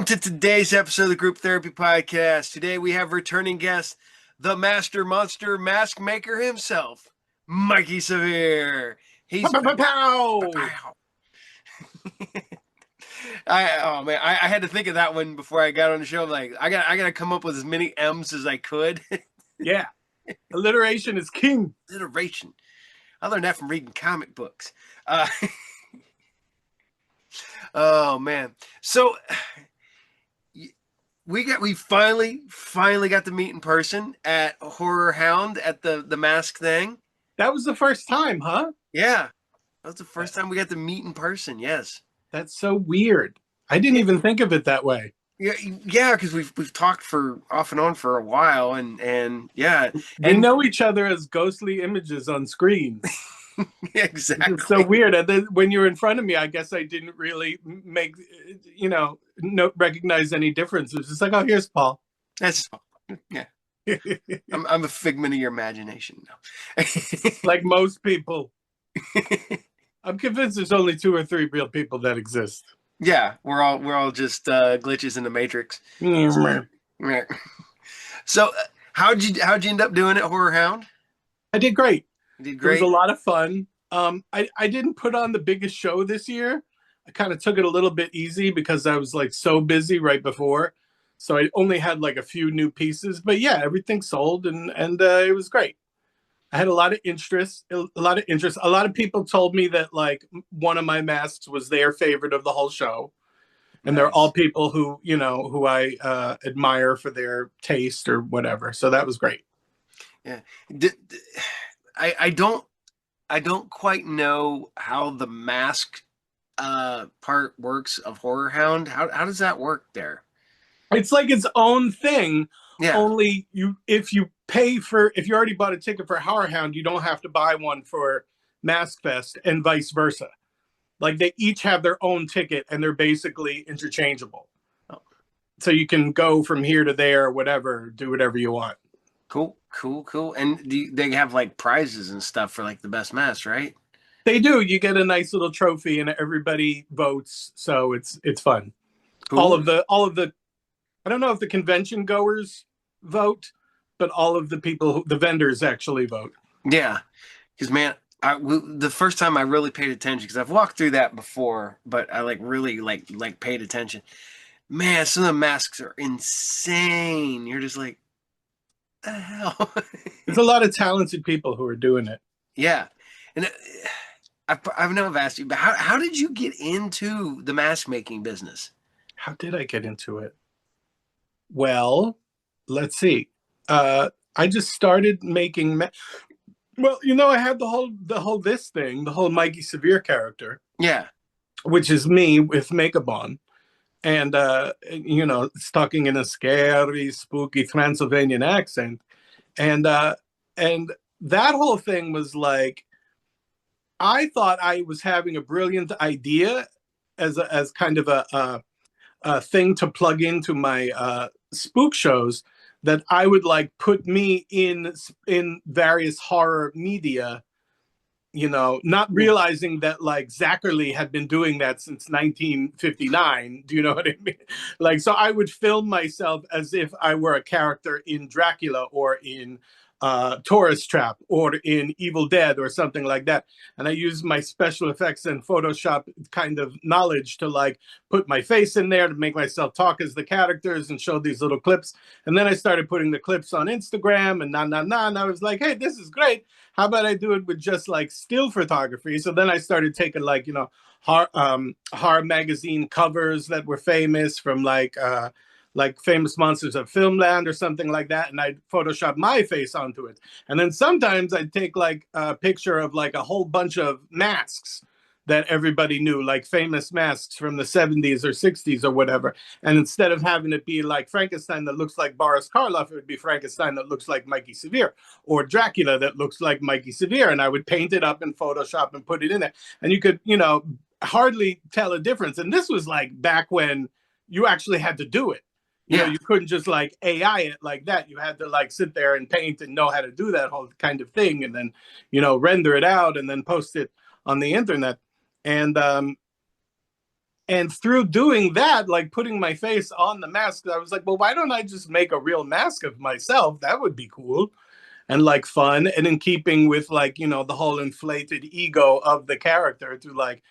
Welcome to today's episode of the Group Therapy Podcast. Today we have returning guest, the Master Monster Mask Maker himself, Mikey Sevier. He's Pow, pow, pow, pow. I had to think of that one before I got on the show. Like I got to come up with as many M's as I could. Yeah, alliteration is king. Alliteration. I learned that from reading comic books. Oh man. So we finally got to meet in person at Horror Hound at the mask thing. That was the first time, huh? Yeah. That was the first time we got to meet in person. Yes. That's so weird. I didn't even think of it that way. Yeah, because we've talked for off and on for a while, and yeah, we know each other as ghostly images on screens. Exactly. It's so weird. And then when you were in front of me, I guess I didn't really recognize any difference. It was just like, oh, here's Paul. That's yeah. I'm a figment of your imagination now. Like most people. I'm convinced there's only 2 or 3 real people that exist. Yeah, we're all just glitches in the Matrix. So, how'd you end up doing it, Horror Hound? I did great. You did great. It was a lot of fun. I didn't put on the biggest show this year. I kind of took it a little bit easy because I was like so busy right before. So I only had like a few new pieces, but yeah, everything sold and it was great. I had a lot of interest. A lot of people told me that like one of my masks was their favorite of the whole show. And They're all people who I admire for their taste or whatever. So that was great. Yeah. I don't quite know how the mask part works of Horror Hound. How does that work there? It's like its own thing. Yeah. Only if you already bought a ticket for Horror Hound, you don't have to buy one for Mask Fest and vice versa. Like they each have their own ticket and they're basically interchangeable. Oh. So you can go from here to there, or whatever, do whatever you want. Cool. And they have like prizes and stuff for like the best mask, right? They do. You get a nice little trophy and everybody votes. So it's fun. Cool. All of the, I don't know if the convention goers vote, but all of the people, the vendors actually vote. Yeah. Because man, the first time I really paid attention, because I've walked through that before, but I really paid attention. Man, some of the masks are insane. You're just like, the hell? There's a lot of talented people who are doing it. Yeah. And I've never asked you, but how did you get into the mask making business? How did I get into it? Well, let's see. I just started making. Well, I had the whole Mikey Sevier character. Yeah. Which is me with makeup on. And, talking in a scary, spooky Transylvanian accent. And that whole thing was like, I thought I was having a brilliant idea as kind of a thing to plug into my spook shows, that I would like put me in various horror media, not realizing that like Zachary had been doing that since 1959. Do you know what I mean? Like, so I would film myself as if I were a character in Dracula or in Tourist Trap or in Evil Dead or something like that. And I used my special effects and Photoshop kind of knowledge to like put my face in there to make myself talk as the characters and show these little clips. And then I started putting the clips on Instagram and and I was like, hey, this is great. How about I do it with just like still photography? So then I started taking like, horror magazine covers that were famous from like Famous Monsters of Filmland or something like that, and I'd Photoshop my face onto it. And then sometimes I'd take like a picture of like a whole bunch of masks that everybody knew, like famous masks from the 70s or 60s or whatever. And instead of having it be like Frankenstein that looks like Boris Karloff, it would be Frankenstein that looks like Mikey Sevier, or Dracula that looks like Mikey Sevier. And I would paint it up in Photoshop and put it in there. And you could, hardly tell a difference. And this was like back when you actually had to do it. You couldn't just like AI it like that. You had to like sit there and paint and know how to do that whole kind of thing, and then, render it out and then post it on the internet. And And through doing that, like putting my face on the mask, I was like, well, why don't I just make a real mask of myself? That would be cool and like fun and in keeping with like, the whole inflated ego of the character to like,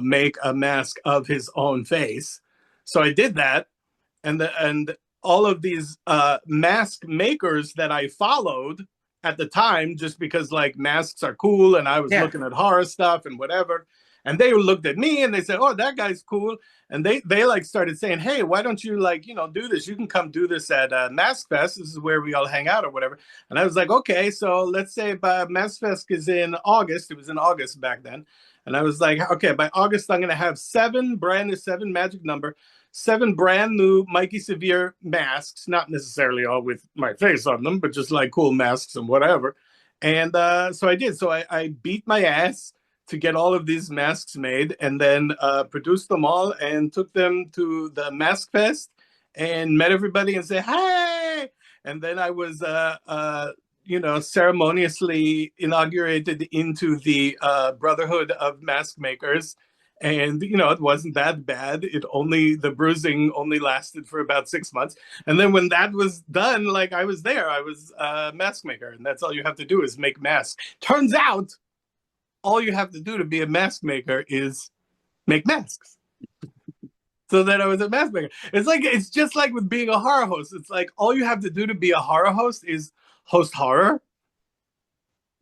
make a mask of his own face. So I did that, and all of these mask makers that I followed at the time, just because like masks are cool, and I was Yeah. looking at horror stuff and whatever, and they looked at me and they said, "Oh, that guy's cool," and they like started saying, "Hey, why don't you like do this? You can come do this at Mask Fest. This is where we all hang out or whatever." And I was like, "Okay, so let's say by Mask Fest is in August. It was in August back then." And I was like, okay, by August, I'm going to have seven magic number, seven brand new Mikey Sevier masks, not necessarily all with my face on them, but just like cool masks and whatever. And so I did. So I beat my ass to get all of these masks made, and then produced them all and took them to the Mask Fest and met everybody and said, hey. And then I was ceremoniously inaugurated into the Brotherhood of Mask Makers. And it wasn't that bad. The bruising only lasted for about 6 months. And then when that was done, like I was there, I was a mask maker, and that's all you have to do is make masks. Turns out, all you have to do to be a mask maker is make masks. So then I was a mask maker. It's just like with being a horror host. It's like all you have to do to be a horror host is host horror.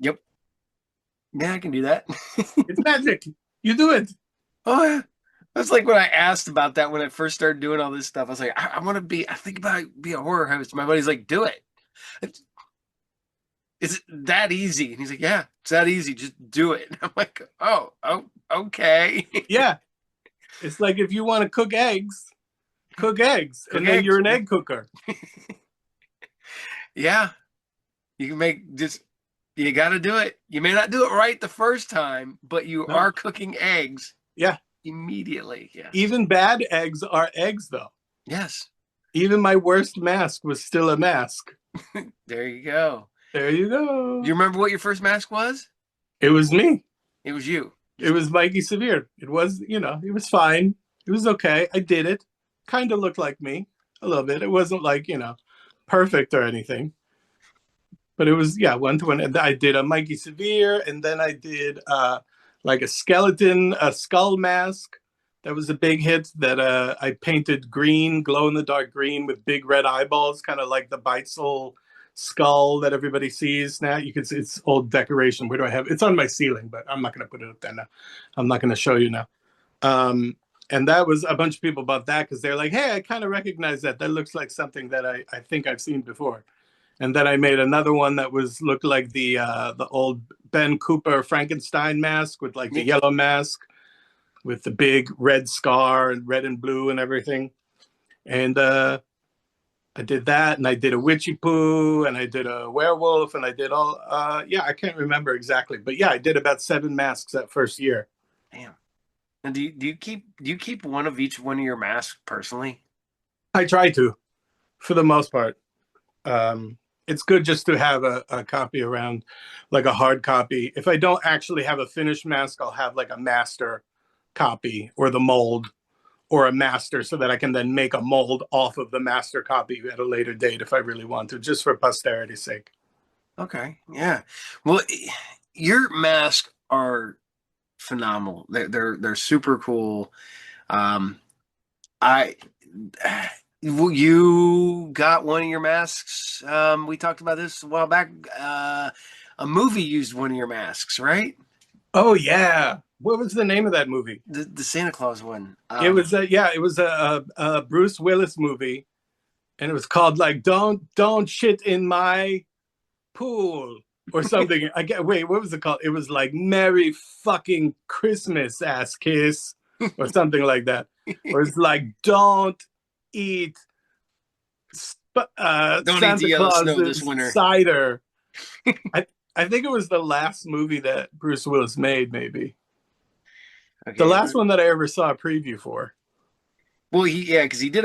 Yep. Yeah, I can do that. It's magic. You do it. Oh yeah. That's like when I asked about that when I first started doing all this stuff. I was like, I want to be. I think about be a horror host. My buddy's like, do it. Is it that easy? And he's like, yeah, it's that easy. Just do it. And I'm like, oh, okay. Yeah. It's like if you want to cook eggs, Cook and then eggs. you're an egg cooker. Yeah, you can make just. You got to do it. You may not do it right the first time, but you No. are cooking eggs Yeah. immediately. Yes. Even bad eggs are eggs, though. Yes. Even my worst mask was still a mask. There you go. There you Do you go. remember what your first mask was? It was me. It was you. It was Mikey Sevier. It was, it was fine. It was okay. I did it. Kind of looked like me a little bit. It wasn't like, perfect or anything. But it was, yeah, one to one. I did a Mikey Sevier, and then I did like a skull mask. That was a big hit that I painted green, glow in the dark green with big red eyeballs, kind of like the Beitzel skull that everybody sees now. You can see it's old decoration. Where do I have it? It's on my ceiling, but I'm not going to put it up there now. I'm not going to show you now. And that was a bunch of people bought that because they're like, hey, I kind of recognize that. That looks like something that I think I've seen before. And then I made another one that looked like the old Ben Cooper Frankenstein mask with like the yellow mask with the big red scar and red and blue and everything. And I did that, and I did a witchy poo, and I did a werewolf, and I did all. I can't remember exactly, but yeah, I did about 7 masks that first year. Damn. And do you keep one of each one of your masks personally? I try to, for the most part. It's good just to have a copy around, like a hard copy. If I don't actually have a finished mask, I'll have like a master copy or the mold or a master so that I can then make a mold off of the master copy at a later date if I really want to, just for posterity's sake. Okay. Yeah. Well, your masks are phenomenal. They're super cool. Um, I you got one of your masks. We talked about this a while back. A movie used one of your masks, right? Oh yeah. What was the name of that movie? The Santa Claus one. It was a Bruce Willis movie, and it was called like don't shit in my pool or something. What was it called? It was like Merry fucking Christmas ass kiss or something like that. Or it's like don't eat Don't eat the Santa yellow snow this Claus's winter. cider. I think it was the last movie that Bruce Willis made, maybe. The Okay. last one that I ever saw a preview for. Well, because he did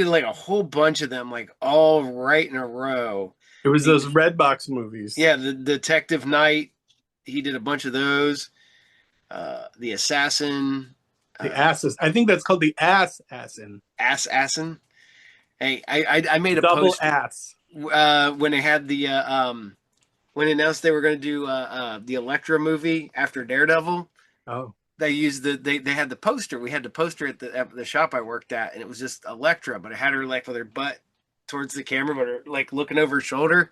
like a whole bunch of them, like all right in a row. It was He those did, Redbox movies. yeah, the Detective Night. He did a bunch of those. The Assassin. The Uh, asses. I think that's called the assin. Assin. Hey, I made a Double post ass. when they had when they announced they were going to do the Elektra movie after Daredevil. Oh. They used they had the poster. We had the poster at the shop I worked at, and it was just Elektra, but it had her like with her butt towards the camera, but her like looking over her shoulder.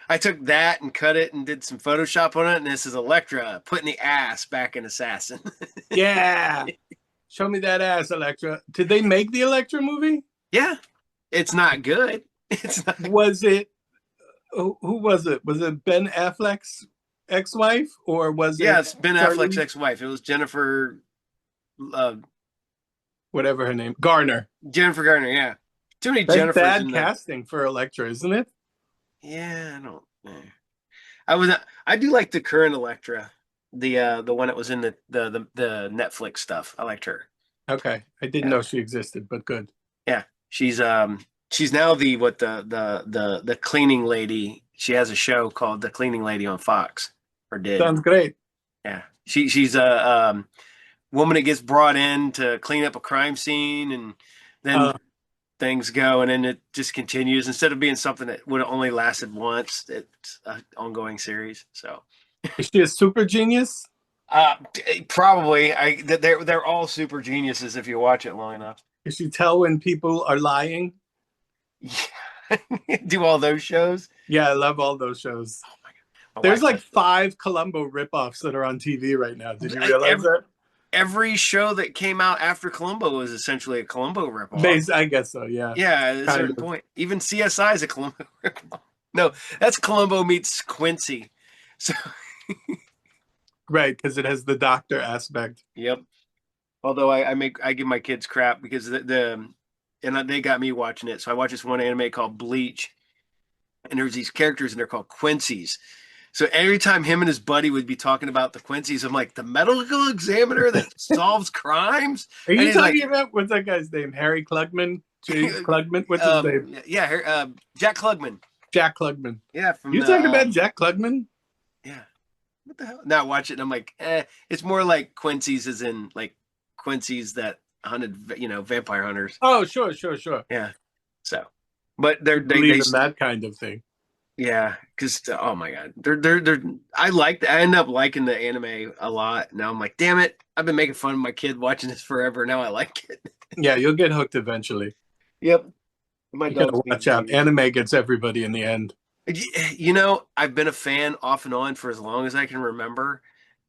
I took that and cut it and did some Photoshop on it, and this is Elektra putting the ass back in Assassin. Yeah. Show me that ass, Electra. Did they make the Electra movie? Yeah, it's not good. It's not. Was it who was it? Was it Ben Affleck's ex-wife or was Yeah, it it's Ben Affleck's Charlie ex-wife. It was Jennifer, uh, whatever her name? Garner. Jennifer Garner. Yeah, too many That's Jennifers bad in the. casting for Electra, isn't it? Yeah, I don't. I was. I do like the current Elektra, the one that was in the Netflix stuff. I liked her. Okay. I didn't Yeah, know she existed, but good. yeah. She's now the cleaning lady. She has a show called The Cleaning Lady on Fox, or did. Sounds great. Yeah, she's a woman that gets brought in to clean up a crime scene, and then Uh, things go, and then it just continues instead of being something that would have only lasted once. It's an ongoing series. So. is she a super genius? Uh, Probably. They're all super geniuses if you watch it long enough. Does she tell when people are lying? Yeah. Do all those shows. Yeah, I love all those shows. Oh my God. My There's wife like does. 5 Columbo ripoffs that are on TV right now. Did you realize Every, that? every show that came out after Columbo was essentially a Columbo ripoff. I guess so. Yeah, Yeah, at a kind certain of. point. Even CSI is a Columbo ripoff. No, that's Columbo meets Quincy. So, Right, because it has the doctor aspect. yep. Although I give my kids crap because and they got me watching it. So I watch this one anime called Bleach, and there's these characters and they're called Quincy's. So every time him and his buddy would be talking about the Quincy's, I'm like, the medical examiner that solves crimes? Are And you he's like, talking about what's that guy's name? Harry Klugman? James Klugman? What's his name? yeah, Jack Klugman. Jack Klugman. Yeah, from You the, talking about Jack Klugman? yeah. What the hell? Now I watch it and I'm like, it's more like Quincy's as in like Quincy's that hunted, vampire hunters. Oh, sure, sure, sure. Yeah. So, but they're, I believe in that kind of thing. yeah, because oh my god, they're I end up liking the anime a lot. Now I'm like, damn it, I've been making fun of my kid watching this forever. Now I like it. Yeah, you'll get hooked eventually. Yep, my You gotta dog's being watch out. weird. Anime gets everybody in the end. I've been a fan off and on for as long as I can remember,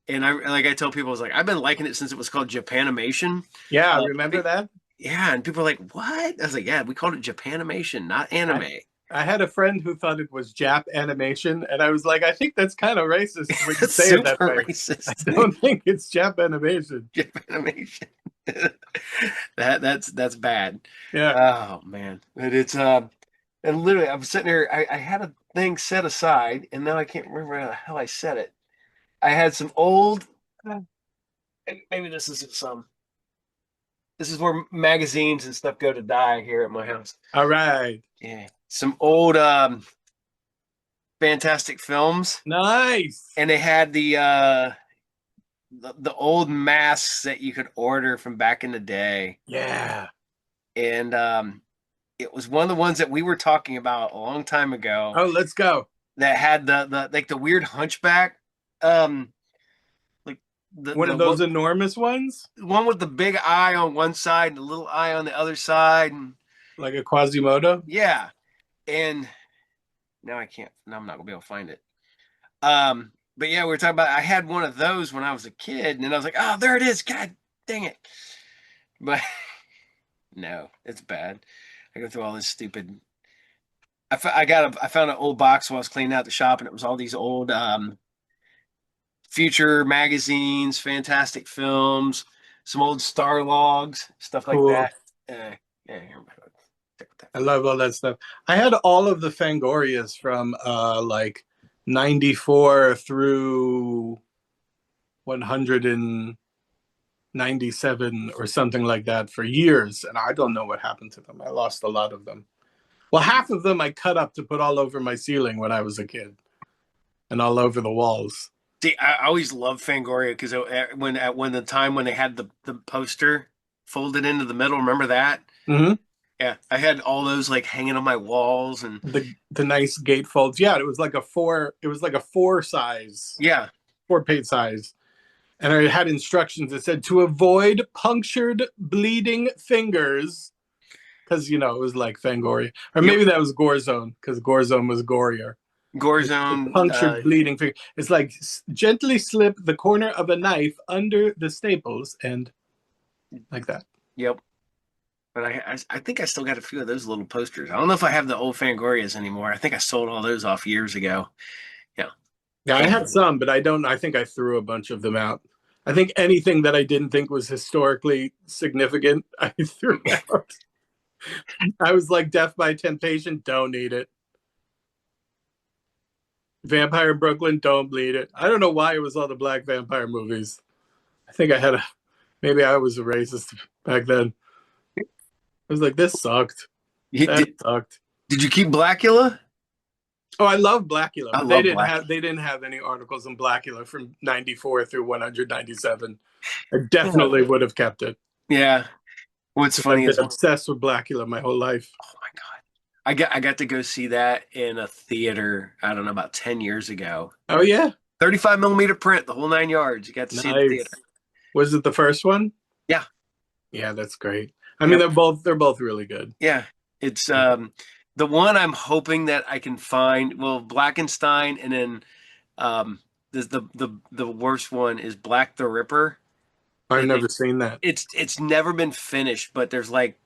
and I tell people, I was like, I've been liking it since it was called Japanimation. Yeah, Uh, remember that? yeah, and people are like, what? I was like, yeah, we called it Japanimation, not I, anime. I had a friend who thought it was Jap animation, and I was like, I think that's kind of racist when you That's say it that super way. I racist. don't think it's Jap animation. Japanimation. That's bad. Yeah. Oh man, it's and literally I'm sitting there. I had a thing set aside, and now I can't remember how the hell I set it. I had some old. Maybe this is some. This is where magazines and stuff go to die here at my house. All right. Yeah, some old fantastic films, Nice. and they had the old masks that you could order from back in the day, Yeah. and it was one of the ones that we were talking about a long time ago Oh, let's go. that had the like the weird hunchback, um, like One of those enormous ones, one with the big eye on one side and the little eye on the other side, and like a Quasimodo. yeah, and now I can't. Now I'm not gonna be able to find it. But yeah, we were talking about. I had one of those when I was a kid, and then I was like, oh, there it is. God dang it! But no, it's bad. I go through all this stupid. I found an old box while I was cleaning out the shop, and it was all these old future magazines, fantastic films, some old Star logs, stuff like Cool. that. Yeah, here, check that. I love all that stuff. I had all of the Fangorias from like 94 through 197 or something like that for years, and I don't know what happened to them. I lost a lot of them. Well, half of them I cut up to put all over my ceiling when I was a kid and all over the walls. See, I always loved Fangoria because when the time when they had the poster folded into the middle, remember that? Hmm. Yeah, I had all those like hanging on my walls, and The nice gatefolds. Yeah, it was like a four. It was like a four size, yeah, 4 page size, and it had instructions that said to avoid punctured, bleeding fingers, because it was like Fangoria, or yep, maybe that was Gorzone, because Gorzone was gorier. The Gorzone, punctured, bleeding finger. It's like gently slip the corner of a knife under the staples and like that. yep. But I think I still got a few of those little posters. I don't know if I have the old Fangorias anymore. I think I sold all those off years ago. Yeah, Yeah, I had and some, but I don't. I think I threw a bunch of them out. I think anything that I didn't think was historically significant, I threw out. I was like Death by Temptation, don't need it. Vampire in Brooklyn, don't bleed it. I don't know why it was all the black vampire movies. I think I had a maybe I was a racist back then. I was like, this sucked. you, That did sucked. did you keep Blackula? Oh, I love Blackula, I but they love didn't Black. have they didn't have any articles on Blackula from 94 through 197. I Yeah. definitely would have kept it Yeah. What's because I've funny been is, obsessed with Blackula my whole life. oh my God, I got to go see that in a theater. I don't know, about 10 years ago. Oh yeah, 35 millimeter print, the whole 9 yards. You got to see it at the nice. theater. Was it the first one? Yeah. Yeah, that's great. I mean, Yep. they're both really good. Yeah. It's the one I'm hoping that I can find. Well, Blackenstein, and then um the worst one is Black the Ripper. I've That they never seen that. it's never been finished, but there's like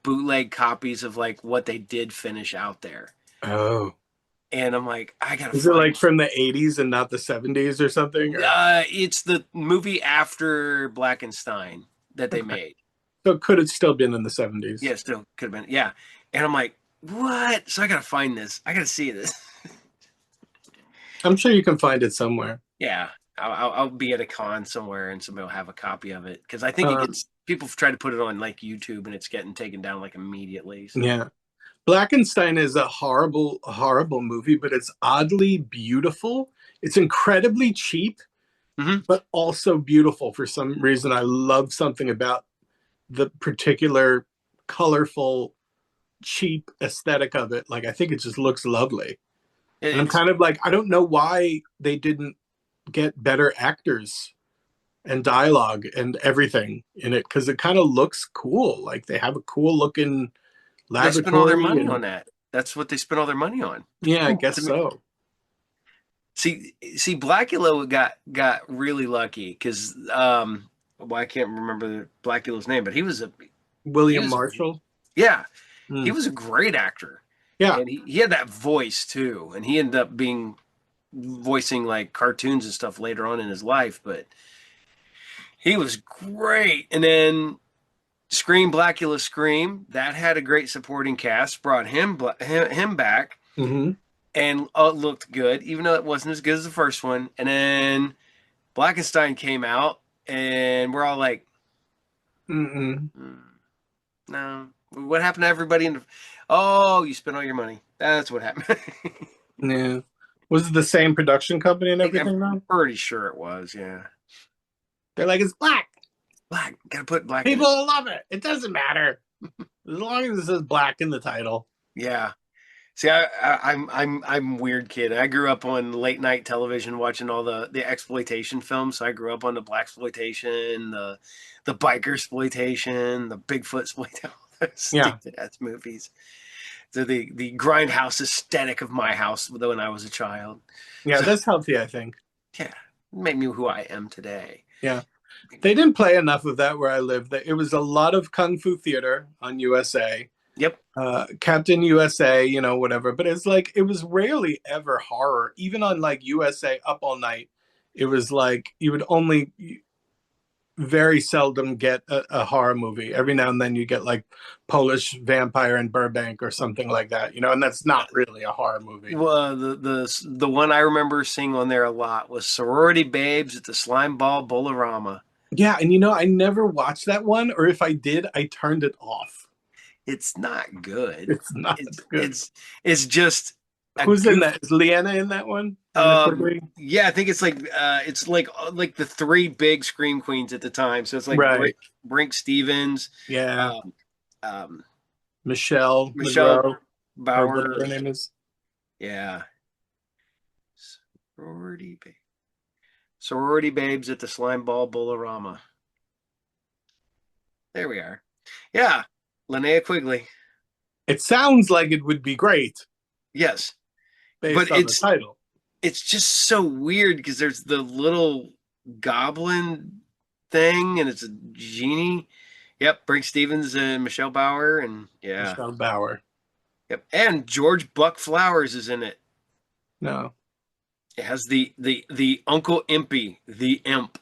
bootleg copies of like what they did finish out there. Oh, And I'm like, I gotta is it find. like from the 80s and not the 70s or something? Or It's the movie after Blackenstein that they okay, made. so could it still been in the 70s? Yeah, still could have been. Yeah. And I'm like, what? So I gotta find this. I gotta see this. I'm sure you can find it somewhere. Yeah. I'll be at a con somewhere and somebody will have a copy of it because I think it Um, gets people try to put it on like YouTube and it's getting taken down like immediately. So yeah. Blackenstein is a horrible, horrible movie, but it's oddly beautiful. It's incredibly cheap, hmm but also beautiful for some reason. I love something about the particular colorful, cheap aesthetic of it. Like, I think it just looks lovely. And I'm it's kind of like, I don't know why they didn't get better actors and dialogue and everything in it because it kind of looks cool. Like, they have a cool looking they spent all their laboratory. money And on that. That's what they spent all their money on. yeah, I To guess me. so. See, Blackula got really lucky because well, I can't remember Blackula's name, but he William was Marshall. yeah, he Mm. was a great actor, Yeah. and he had that voice too, and he ended up being voicing like cartoons and stuff later on in his life, but he was great. And then Scream, Blackula Scream, that had a great supporting cast, brought him back, Hmm. and looked good, even though it wasn't as good as the first one. And then Blackenstein came out, and we're all like, Mm-mm. "Hmm, no, what happened to everybody in the? Oh, you spent all your money. That's what happened." Yeah. Was it the same production company and I'm everything though? pretty sure it was. Yeah, They're like, it's black. black. Gotta put black in People it. will love it. It doesn't matter. As long as it says black in the title. Yeah. See, I'm weird kid. I grew up on late night television watching all the exploitation films. So I grew up on the black exploitation, the biker exploitation, the Bigfoot exploitation, all those Yeah. stupid ass movies. So the grindhouse aesthetic of my house when I was a child. Yeah, So that's healthy, I think. yeah, it made me who I am today. Yeah. They didn't play enough of that where I lived. It was a lot of kung fu theater on USA, Yep. Captain USA, whatever. But it's like it was rarely ever horror. Even on like USA Up All Night, it was like you would only very seldom get a horror movie. Every now and then you get like Polish Vampire in Burbank or something like that, and that's not really a horror movie. Well, the one I remember seeing on there a lot was Sorority Babes at the Slime Ball Bolorama. Yeah, and I never watched that one, or if I did, I turned it off. It's not good. It's not It's good. it's it's just a Who's in goof. that? Is Leanna in that one? Leanna Quigley? Yeah, I think it's like the three big scream queens at the time. So it's like Right. Brink Stevens, Yeah. um, um, Michelle Michelle Monroe, or whatever Bauer. her name is. Yeah, sorority babe. Sorority babes at the Slime Ball Bolorama. There we are. Yeah, Linnea Quigley. It sounds like it would be great Yes, but based on the it's title. it's just so weird because there's the little goblin thing and it's a genie. Yep, Brink Stevens and Michelle Bauer and yeah. Michelle Bauer. Yep, and George Buck Flowers is in it. No. It has the Uncle Impy, the imp.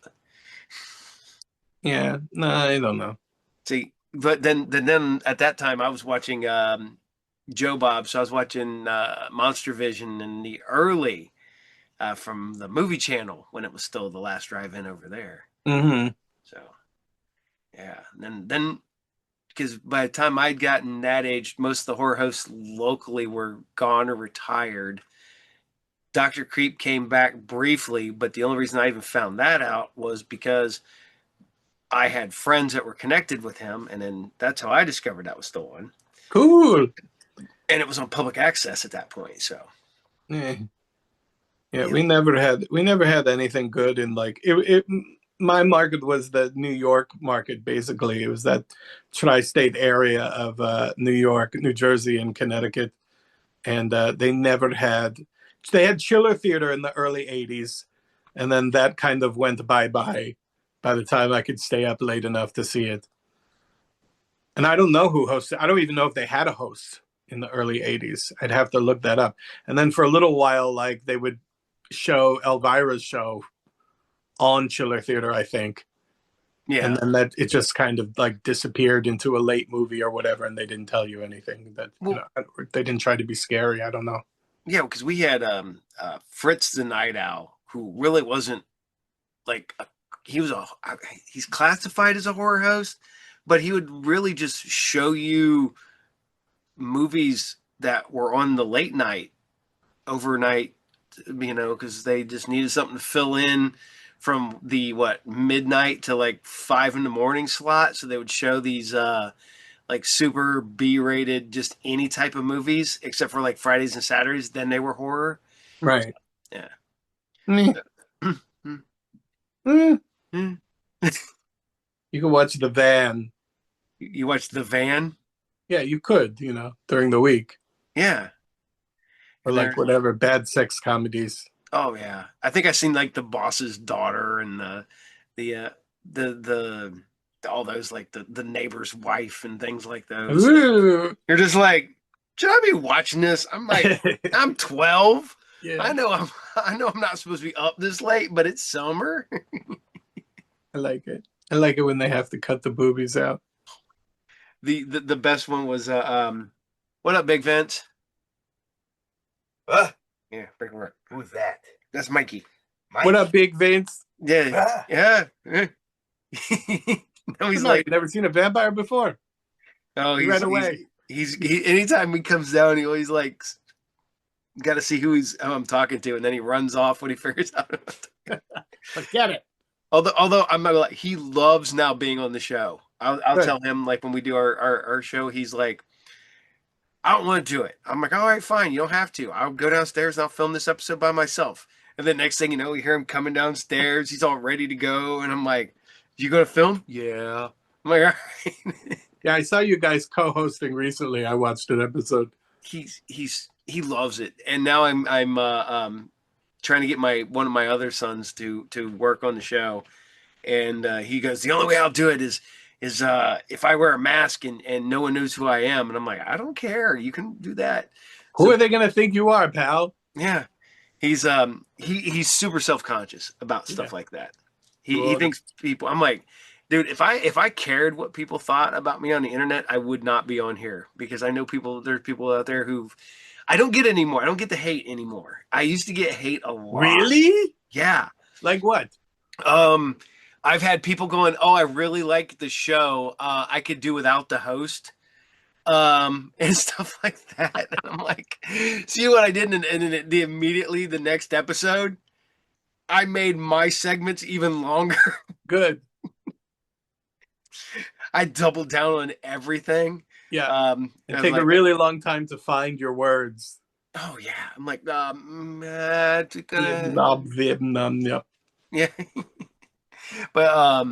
Yeah. No, I don't know. See, but then at that time I was watching Joe Bob, so I was watching Monster Vision in the early from the movie channel when it was still the last drive-in over there. Hmm. So yeah, and then because by the time I'd gotten that age, most of the horror hosts locally were gone or retired. Dr. Creep came back briefly, but the only reason I even found that out was because I had friends that were connected with him, and then that's how I discovered that was still on. Cool. And it was on public access at that point. So Yeah. Yeah, yeah, we never had anything good in like it my market was the New York market basically. It was that tri-state area of New York, New Jersey, and Connecticut, and they had Chiller Theater in the early '80s, and then that kind of went bye-bye by the time I could stay up late enough to see it. And I don't know who hosted. I don't even know if they had a host in the early '80s. I'd have to look that up. And then for a little while, like they would show Elvira's show on Chiller Theater, I think. And yeah. then that it just kind of like disappeared into a late movie or whatever, and they didn't tell you anything. That Well, they didn't try to be scary. I don't know. yeah, because we had Fritz the Night Owl, who really wasn't like he was he's classified as a horror host, but he would really just show you movies that were on the late night, overnight, because they just needed something to fill in from the what midnight to like 5 in the morning slot. So they would show these like super B-rated, just any type of movies except for like Fridays and Saturdays. Then they were horror. Right. Yeah. Mm, mm. You You can watch The Van. watched The Van? Yeah, you could, during the week, Yeah. or And like there, whatever bad sex comedies. oh yeah. I think I seen like the boss's daughter and the the all those like the neighbor's wife and things like those. And Ooh. you're just like, should I be watching this? I'm like, I'm 12. Yeah, I know I'm not supposed to be up this late, but it's summer. I like it. I like it when they have to cut the boobies out. The best one was what up, Big Vince? Yeah, big work. Who's that? That's Mikey. What Mike? up, Big Vince? Yeah, yeah. No, he's Come on, like, you've never seen a vampire before. oh, He he's ran he's away. he. Anytime he comes down, he always like got to see who I'm talking to, and then he runs off when he figures out. Forget it. Although I'm not like he loves now being on the show. I'll Good. tell him like when we do our show, he's like, I don't want to do it. I'm like, all right, fine, you don't have to. I'll go downstairs and I'll film this episode by myself. And then next thing you know, we hear him coming downstairs. He's all ready to go, and I'm like, you gonna film? Yeah. I'm like, all right. Yeah, I saw you guys co-hosting recently. I watched an episode. He loves it, and now I'm trying to get my one of my other sons to work on the show, and he goes, the only way I'll do it is if I wear a mask and no one knows who I am, and I'm like, I don't care, you can do that. Who So are they going to think you are, pal? yeah, he's super self conscious about Yeah. stuff like that. He Good. thinks people. I'm like, dude, if I cared what people thought about me on the internet, I would not be on here because I know people. There's people out there who I don't get anymore. I don't get the hate anymore. I used to get hate a lot. Really? Yeah. Like what? Um, I've had people going, "Oh, I really like the show. I could do without the host." And stuff like that. And I'm like, See what I did, and the immediately the next episode, I made my segments even longer. Good. I doubled down on everything. Yeah. I And was take a like, really long time to find your words. oh yeah, I'm like, Vietnam, Vietnam. Yep. yeah, but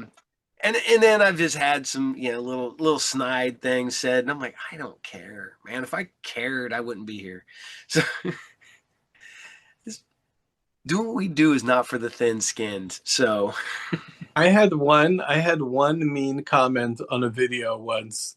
and then I've just had some little snide things said, and I'm like, I don't care, man. If I cared, I wouldn't be here. So doing what we do is not for the thin-skinned. So I had one mean comment on a video once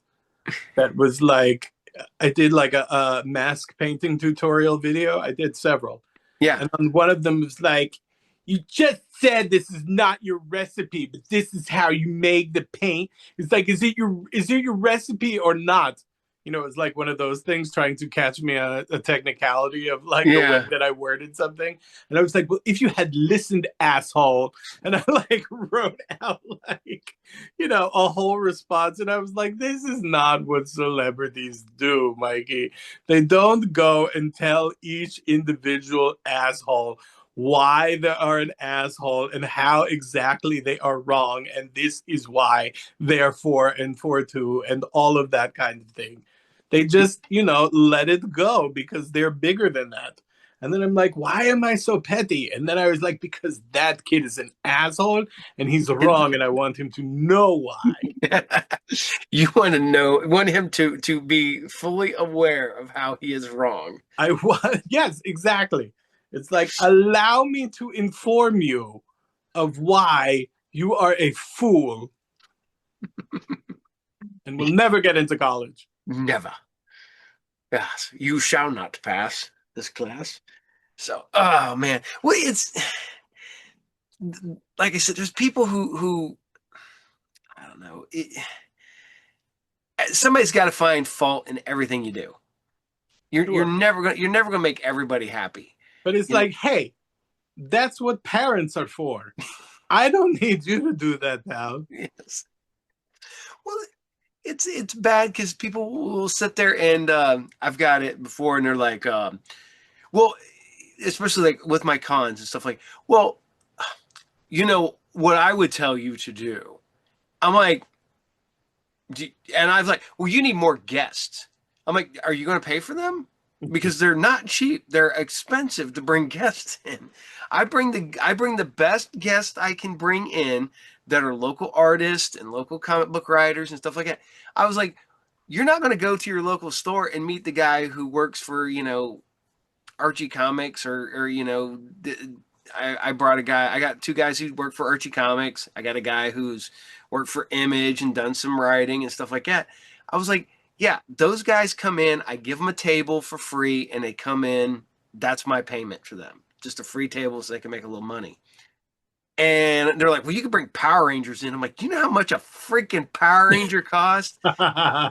that was like, I did like a mask painting tutorial video. I did several. yeah, And on one of them was like, you just said this is not your recipe, but this is how you make the paint. It's like, is it your recipe or not? It's like one of those things trying to catch me on a technicality of like the way yeah. that I worded something. And I was like, well, if you had listened, asshole. And I like wrote out like, a whole response. And I was like, this is not what celebrities do, Mikey. They don't go and tell each individual asshole why they are an asshole and how exactly they are wrong. And this is why they're for and for two and all of that kind of thing. They just, let it go because they're bigger than that. And then I'm like, why am I so petty? And then I was like, because that kid is an asshole and he's wrong. And I want him to know why. You want him to be fully aware of how he is wrong. I want, yes, exactly. It's like, allow me to inform you of why you are a fool and will never get into college. Never. Yes, you shall not pass this class. So, oh man, well, it's like I said. There's people who I don't know. Somebody's got to find fault in everything you do. You're Sure. never gonna make everybody happy. But it's You know? like, hey, that's what parents are for. I don't need you to do that, pal. Yes. Well, it's bad because people will sit there and I've got it before, and they're like, well, especially like with my cons and stuff like, well, what I would tell you to do. I'm like, and I was like, well, you need more guests. I'm like, are you going to pay for them? Because they're not cheap. They're expensive to bring guests in. I bring the best guests I can bring in that are local artists and local comic book writers and stuff like that. I was like, you're not going to go to your local store and meet the guy who works for, Archie Comics or I brought a guy. I got two guys who work for Archie Comics. I got a guy who's worked for Image and done some writing and stuff like that. I was like, yeah, those guys come in. I give them a table for free, and they come in. That's my payment for them. Just a free table so they can make a little money. And they're like, well, you can bring Power Rangers in. I'm like, do you know how much a freaking Power Ranger costs?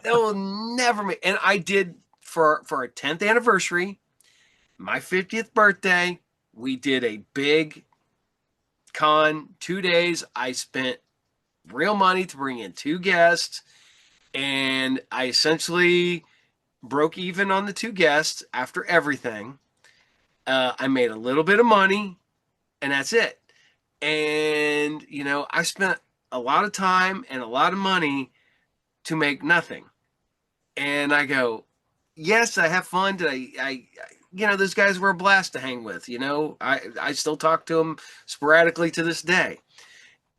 They'll never make. And I did for our 10th anniversary, my 50th birthday. We did a big con, 2 days. I spent real money to bring in two guests, and I essentially broke even on the two guests after everything. I made a little bit of money, and that's it. And I spent a lot of time and a lot of money to make nothing. And I go, yes, I have fun. Did those guys were a blast to hang with. I still talk to them sporadically to this day.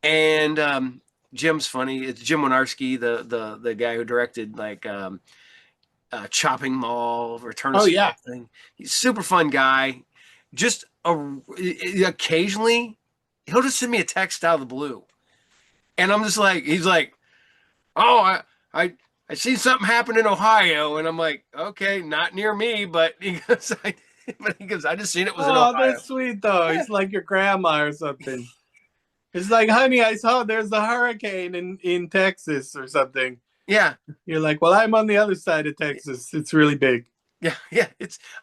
And Jim's funny. It's Jim Wynorski, the guy who directed like Chopping Mall, Return of Oh, Small yeah. Thing. He's a super fun guy. Just occasionally, he'll just send me a text out of the blue, and I'm just like, he's like, "Oh, I I see something happen in Ohio," and I'm like, "Okay, not near me," but I just seen it was in Oh, Ohio. that's sweet, though. Yeah, He's like your grandma or something. It's like, honey, I saw there's a hurricane in Texas or something. yeah, You're like, well, I'm on the other side of Texas. It's really big. yeah, yeah.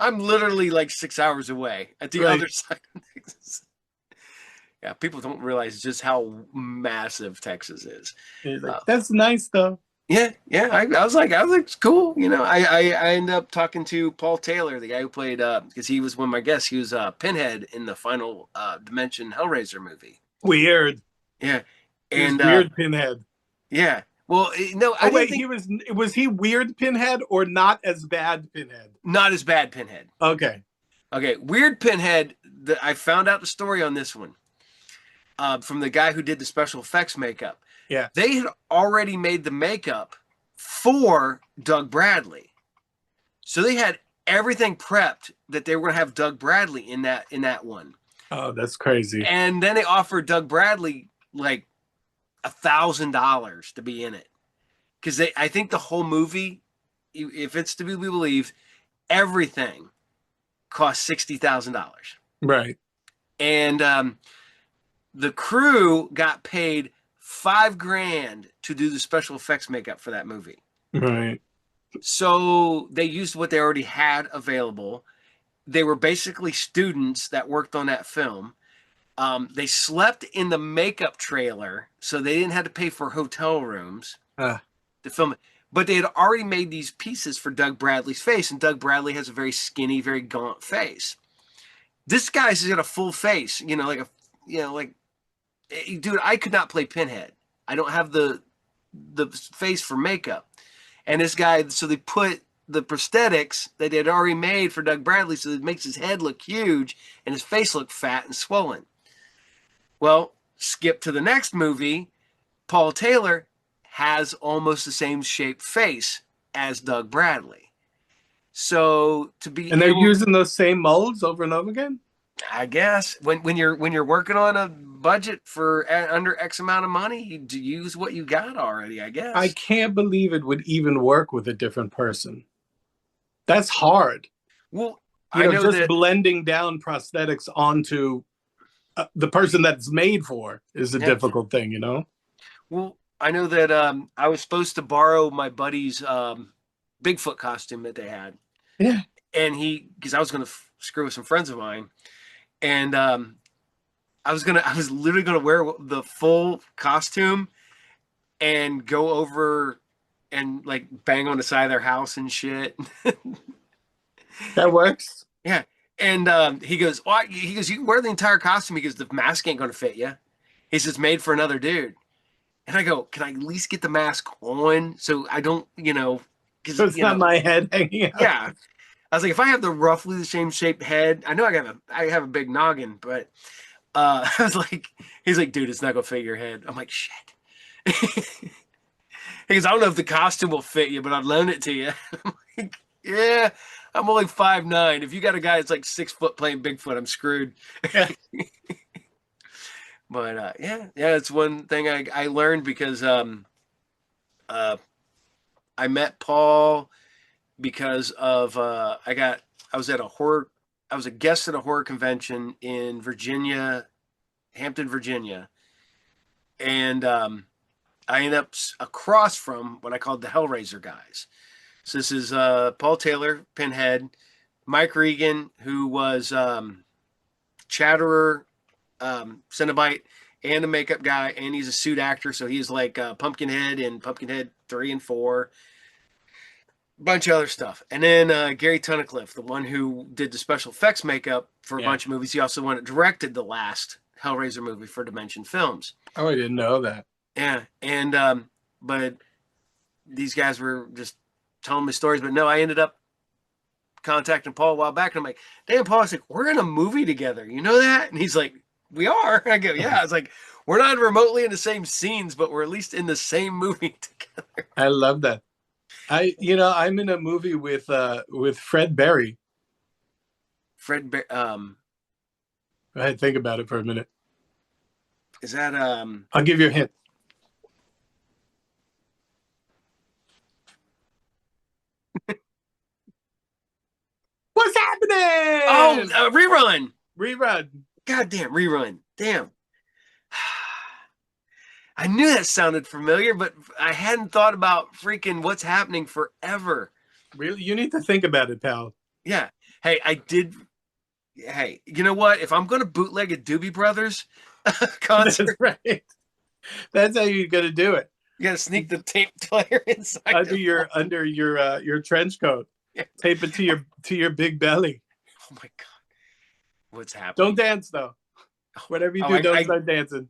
I'm literally like 6 hours away at the Right. other side of Texas. Yeah, people don't realize just how massive Texas is. You're like, Uh, that's nice, though. Yeah, yeah. I was like, it's cool. I ended up talking to Paul Taylor, the guy who played, because he was one of my guests. He was Pinhead in the final Dimension Hellraiser movie. Weird. Yeah, He was and weird Pinhead. yeah. Well, no, Oh I didn't wait, think was he weird Pinhead or not as bad Pinhead? not as bad Pinhead. Okay. Okay, weird Pinhead. I found out the story on this one from the guy who did the special effects makeup. Yeah. They had already made the makeup for Doug Bradley. So they had everything prepped that they were going to have Doug Bradley in that one. Oh, that's crazy. And then they offered Doug Bradley like $1,000 to be in it. Because I think the whole movie, if it's to be believed, everything cost $60,000. Right. And the crew got paid 5 grand to do the special effects makeup for that movie. Right. So they used what they already had available. They were basically students that worked on that film. They slept in the makeup trailer, so they didn't have to pay for hotel rooms Uh, to film it. But they had already made these pieces for Doug Bradley's face, and Doug Bradley has a very skinny, very gaunt face. This guy's got a full face, like dude, I could not play Pinhead. I don't have the face for makeup. And this guy, so they put the prosthetics that they had already made for Doug Bradley, so it makes his head look huge and his face look fat and swollen. Well, skip to the next movie. Paul Taylor has almost the same shaped face as Doug Bradley. So to be and they're able, using those same molds over and over again? I guess, when you're working on a budget for under X amount of money, you use what you got already, I I guess. can't believe it would even work with a different person. That's hard. Well, I know Just that. blending down prosthetics onto the person that's made for is a Yeah. difficult thing. Well, I know that I was supposed to borrow my buddy's Bigfoot costume that they had, Yeah. and because I was going to screw with some friends of mine, and I was literally gonna wear the full costume and go over and like bang on the side of their house and shit. That works. Yeah. And he goes, well, you can wear the entire costume. He goes, the mask ain't gonna fit you. He says, it's made for another dude. And I go, can I at least get the mask on so I don't, So because it's not my head hanging out. yeah. I was like, if I have the roughly the same shaped head, I know I have a big noggin, but I was like, he's like, dude, it's not gonna fit your head. I'm like, shit. He goes, I don't know if the costume will fit you, but I'd loan it to you. I'm like, yeah, I'm only 5'9". If you got a guy that's like 6 foot playing Bigfoot, I'm screwed. Yeah. But yeah, it's one thing I learned because uh, I met Paul because of I was at a horror I was a guest at a horror convention in Virginia, Hampton, Virginia, and I ended up across from what I called the Hellraiser guys. So this is Paul Taylor, Pinhead, Mike Regan, who was Chatterer, Cenobite, and a makeup guy, and he's a suit actor, so he's like Pumpkinhead in Pumpkinhead 3 and 4, bunch of other stuff. And then Gary Tunnicliffe, the one who did the special effects makeup for a Yeah. bunch of movies. He also one that directed the last Hellraiser movie for Dimension Films. Oh, I didn't know that. Yeah, and but these guys were just telling me stories. But no, I ended up contacting Paul a while back, and I'm like, "Damn, Paul!" I was like, "We're in a movie together. You know that?" And he's like, "We are." I go, "Yeah." I was like, "We're not remotely in the same scenes, but we're at least in the same movie together." I love that. I'm in a movie with Fred Berry. I think about it for a minute. Is that I'll give you a hint. What's Oh, happening? rerun. Rerun. Goddamn rerun. Damn. I knew that sounded familiar, but I hadn't thought about freaking what's happening forever. Really, you need to think about it, pal. Yeah. Hey, I did. Hey, you know what? If I'm going to bootleg a Doobie Brothers That's concert, right. That's how you're gonna do it. You gotta sneak the tape player inside the wall. under your trench coat. Yeah. Tape it to your big belly. Oh my god, what's Don't happening? dance though. Whatever you Oh, do, don't start dancing.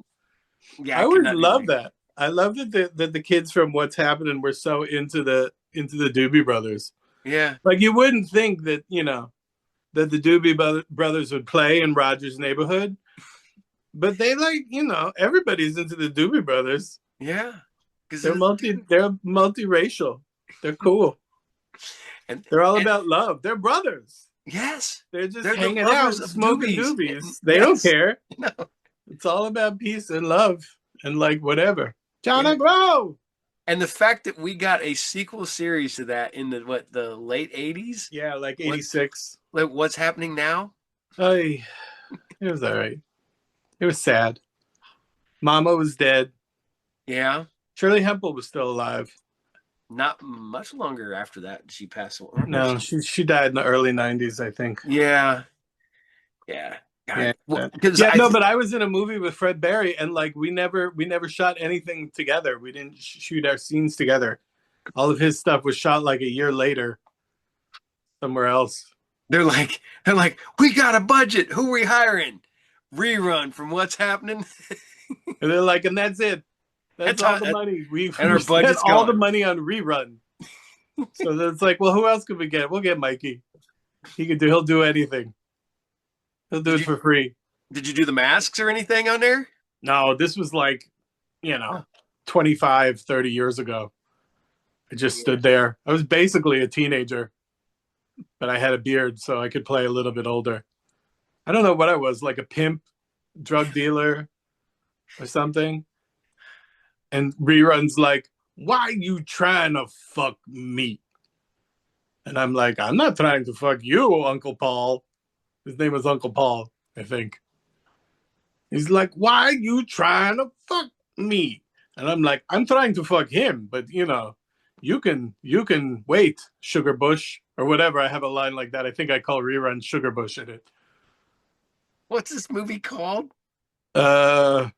yeah, I I could always not do love that. that. I love that the kids from What's Happening were so into the Doobie Brothers. Yeah, Like you wouldn't think that that the Brothers would play in Rogers' Neighborhood, but they like everybody's into the Doobie Brothers. yeah, because They're multiracial. They're cool. and They're all and about love. They're brothers. yes, They're just they're the hanging lovers out, of smoking doobies. doobies. They don't Yes, care. no, It's all about peace and love and like whatever. yeah. Johnny Grow. And the fact that we got a sequel series to that in the late '80s. Yeah, like What 86. like what's happening now? It was all right. It was sad. Mama was dead. Yeah, Shirley Hempel was still alive. not much longer after that she passed away. No, No, she died in the early 90s, I think. yeah, yeah. Yeah. God, because Yeah, no, but I was in a movie with Fred Berry and like we never shot anything together. We didn't shoot our scenes together. All of his stuff was shot like a year later somewhere else. they're like, we got a budget. Who are we hiring? Rerun from What's Happening. And they're like, and that's it. That's That's all how, the money. We and our spent budget's all the gone. money on rerun. So it's like, well, who else could we get? We'll get Mikey. He'll do anything. He'll do Did it you for free. did you do the masks or anything on there? No, this was like, you know, 25, 30 years ago. I just Yeah. stood there. I was basically a teenager, but I had a beard, so I could play a little bit older. I don't know what I was, like a pimp, drug dealer, or something. And reruns like, why you trying to fuck me? And I'm like, I'm not trying to fuck you, Uncle Paul. His name was Uncle Paul, I think. He's like, why you trying to fuck me? And I'm like, I'm trying to fuck him, but you can wait, Sugar Bush, or whatever. I have a line like that. I think I call rerun Sugar Bush in it. What's this movie called? Uh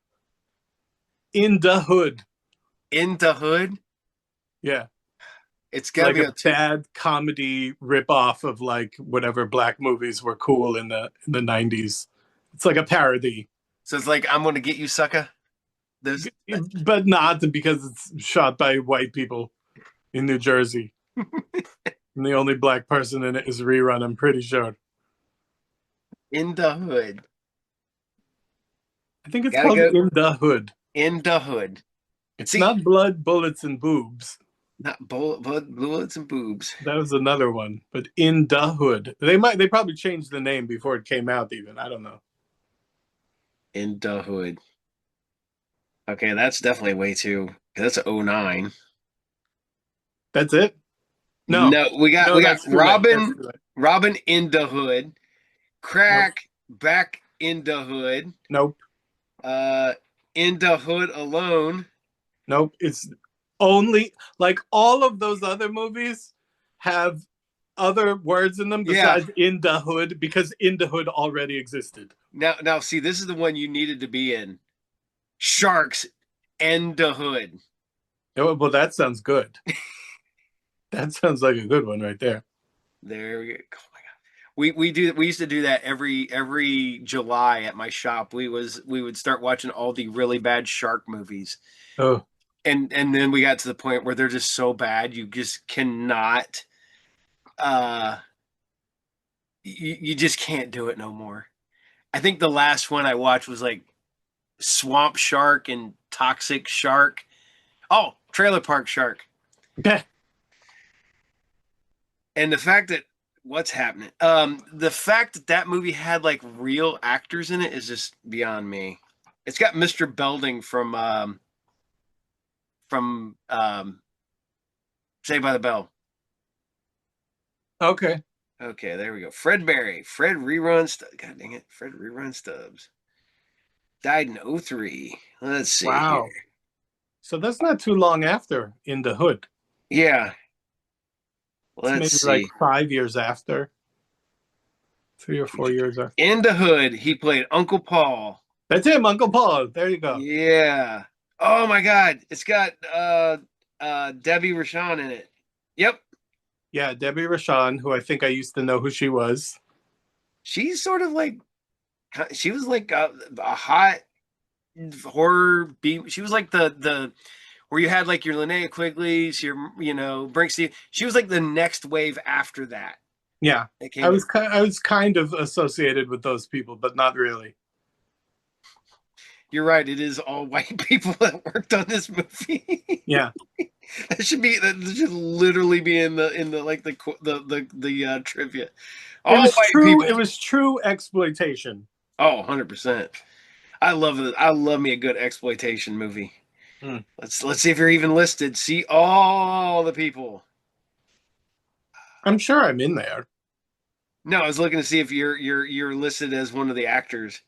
in the Hood. In the Hood. Yeah. It's It's got to like be a bad comedy ripoff of like whatever black movies were cool in the 90s. It's like a parody. So it's like I'm gonna get you, sucker. This. But not because it's shot by white people in New Jersey. And the only black person in it is Rerun, I'm pretty sure. In the Hood. I think it's Gotta called go. In the Hood. In the Hood. It's See, not Blood, Bullets, and Boobs. not bullets and boobs. That was another one. But In the Hood. They probably changed the name before it came out even. I don't know. In the Hood. Okay, that's definitely way too. That's '09. That's it? No. No, No, we got that's too late. That's Robin too late. Robin in the Hood, Nope. Crack back in the Hood, Nope. uh, in the Hood alone. Nope. It's only like all of those other movies have other words in them Yeah. besides In the Hood because In the Hood already existed. Now, see, this is the one you needed to be in. Sharks and the Hood. Oh, well, that sounds good. That sounds like a good one right there. There we go. Oh my god. We used to do that every July at my shop. We would start watching all the really bad shark movies. Oh, And then we got to the point where they're just so bad you just cannot you just can't do it no more. I think the last one I watched was like Swamp Shark and Toxic Shark. Oh, Trailer Park Shark. okay. And the fact that what's happening? The fact that that movie had like real actors in it is just beyond me. It's got Mr. Belding from Saved by the Bell. Okay. Okay, there we go. Fred Berry. Fred Rerun Stubbs. God dang it. Fred Rerun Stubbs. Died in '03. Let's see Wow. here. So that's not too long after In the Hood. Yeah. It's Let's maybe see. like 5 years after. 3 or 4 years after. In the Hood, he played Uncle Paul. That's him, Uncle Paul. There you go. Yeah. Oh my God, it's got Debbie Rashawn in it. Yep, Yeah, Debbie Rashawn, who I think I used to know who she was. she's sort of like she was like a hot horror B. She was like the where you had like your Linnea Quigley's, your Brinksy. She was like the next wave after that. Yeah, It came in. I was kind of associated with those people, but not really. You're right. It is all white people that worked on this movie. Yeah, That should literally be in the like the trivia. it All was white true. people. It was true exploitation. Oh, 100%. I love it. I love me a good exploitation movie. Hmm. Let's see if you're even listed. See all the people. I'm sure I'm in there. No, I was looking to see if you're listed as one of the actors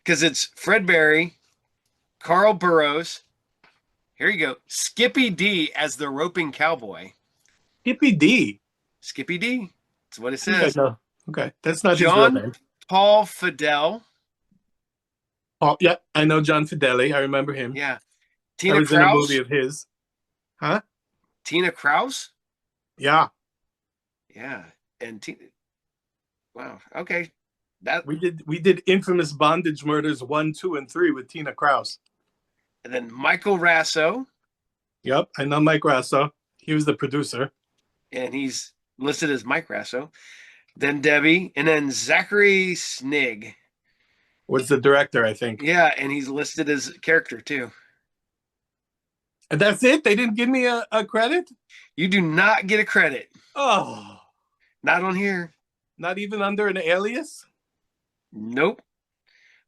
because it's Fred Berry, Carl Burrows. Here you go, Skippy D as the roping cowboy. Skippy D. Skippy D. That's what it I think I says. know. Okay, that's not his real John name. Paul Fidel. Oh, yeah, I know John Fideli. I remember him. Yeah. I Tina was in a movie Kraus. of his. Huh? Tina Kraus. Yeah, Yeah. And Tina. Wow. Okay. That. we did Infamous Bondage Murders 1, 2, and 3 with Tina Kraus. And then Michael Rasso, Yep, I know Mike Rasso. He was the producer. and he's listed as Mike Rasso. Then Debbie, and then Zachary Snig. Was the director, I think. Yeah, and he's listed as character too. And that's it. They didn't give me a credit. You do not get a credit. Oh, Not on here. not even under an alias. Nope.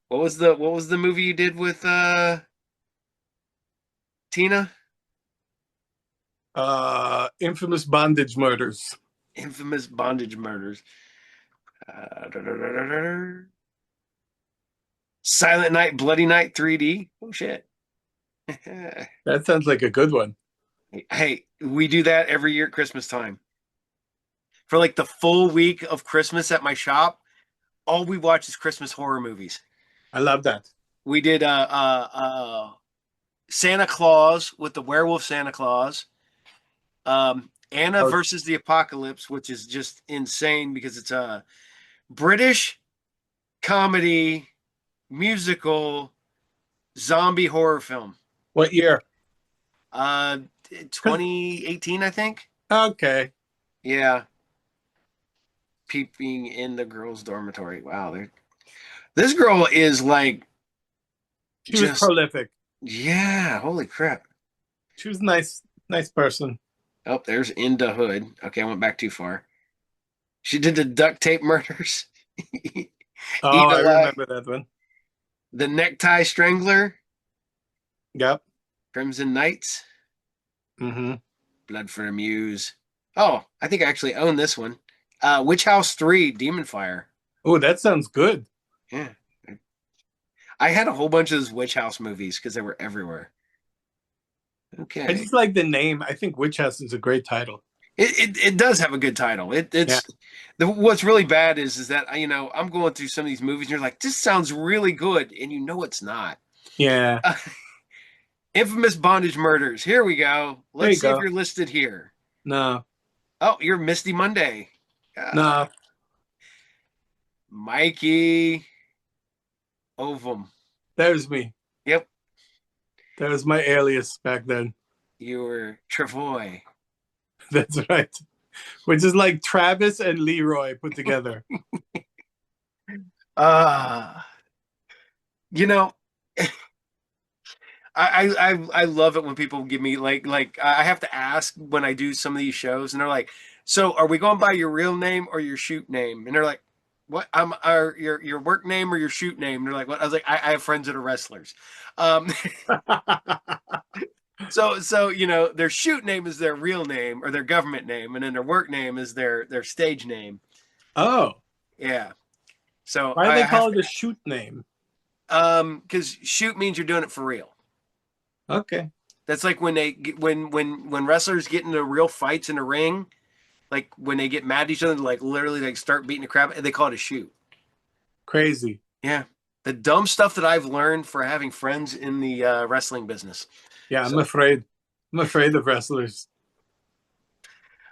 What was the movie you did with Tina? Infamous Bondage Murders. Infamous Bondage Murders. Da, da, da, da, da. Silent Night, Bloody Night 3D. Oh shit. That sounds like a good one. Hey, we do that every year at Christmas time. For like the full week of Christmas at my shop, all we watch is Christmas horror movies. I love that. We did Santa Claus with the werewolf Santa Claus. Anna Oh, versus the Apocalypse, which is just insane because it's a British comedy musical zombie horror film. what year? Uh 2018, I think. Okay. Yeah. Peeping in the girls' dormitory. Wow, this girl is like She was just prolific. yeah, holy crap. She was a nice person. Oh, there's Inda Hood. Okay, I went back too far. She did the duct tape murders. Oh, Eat I Alive, remember that one. the Necktie Strangler, Yep. Crimson Knights, Mm-hmm. Blood for a Muse. Oh, I think I actually own this one. Witch House 3, Demon Fire. Oh, that sounds good. Yeah. I had a whole bunch of those Witch House movies because they were everywhere. I Okay. just like the name. I think Witch House is a great title. It does have a good title. Yeah. What's really bad is that I'm going through some of these movies and you're like, this sounds really good, and it's not. Yeah. Infamous Bondage Murders. Here we go. There Let's you see if go. you're listed here. No. Oh, you're Misty Monday. No. Mikey Ovum. There's me. Yep. That was my alias back then. You were Travoy. That's right. Which is like Travis and Leroy put together. Uh you know, I love it when people give me like I have to ask when I do some of these shows, and they're like, "So are we going by your real name or your shoot name?" And they're like, "What? Your work name or your shoot name?" And they're like, "What?" I was like, "I have friends that are wrestlers." Um, so their shoot name is their real name or their government name, and then their work name is their stage name. Oh, Yeah. So why do I they have call it to a shoot name? because shoot means you're doing it for real. Okay. That's like when they when wrestlers get into real fights in the ring, like when they get mad at each other, like literally like start beating the crap. They call it a shoot. Crazy. Yeah, the dumb stuff that I've learned for having friends in the wrestling business. Yeah, I'm So, afraid. I'm afraid of wrestlers.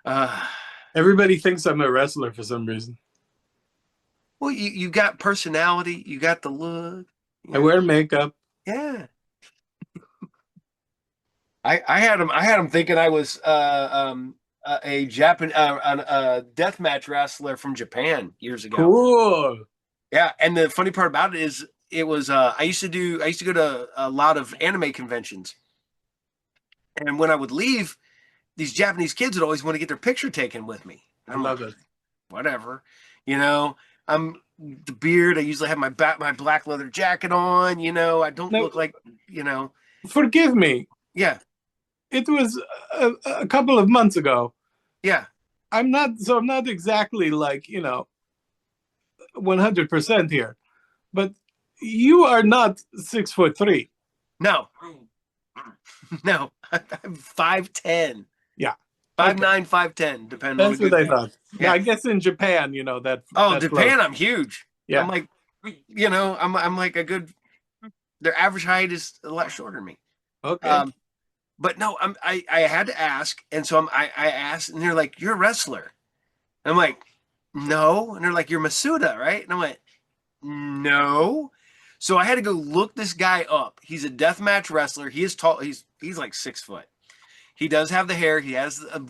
uh, Everybody thinks I'm a wrestler for some reason. well, you got personality, you got the look, I you know. wear makeup. Yeah. I had him thinking I was a Japan a death match wrestler from Japan years ago. Cool. Yeah, and the funny part about it is it was I used to go to a lot of anime conventions, and when I would leave, these Japanese kids would always want to get their picture taken with me. I I'm like, love it. whatever, you know. I'm the beard. I usually have my black leather jacket on. I don't Now, look like you know. forgive me. Yeah, It was a couple of months ago. yeah. I'm not exactly like, 100% here, but you are not 6'3". No, no. I'm 5'10", Yeah. five Okay. nine, 5'10", depending on a That's what good I day. thought. Now, Yeah. I guess in Japan, Oh, that flows. Japan, I'm huge. I'm Yeah. like, I'm like a good. Their average height is a lot shorter than me. Okay. Um, but no, I had to ask, and so I asked, and they're like, "You're a wrestler." And I'm like, "No," and they're like, "You're Masuda, right?" And I'm like, "No." So I had to go look this guy up. He's a deathmatch wrestler. He is tall. He's like 6 foot. He does have the hair. He has a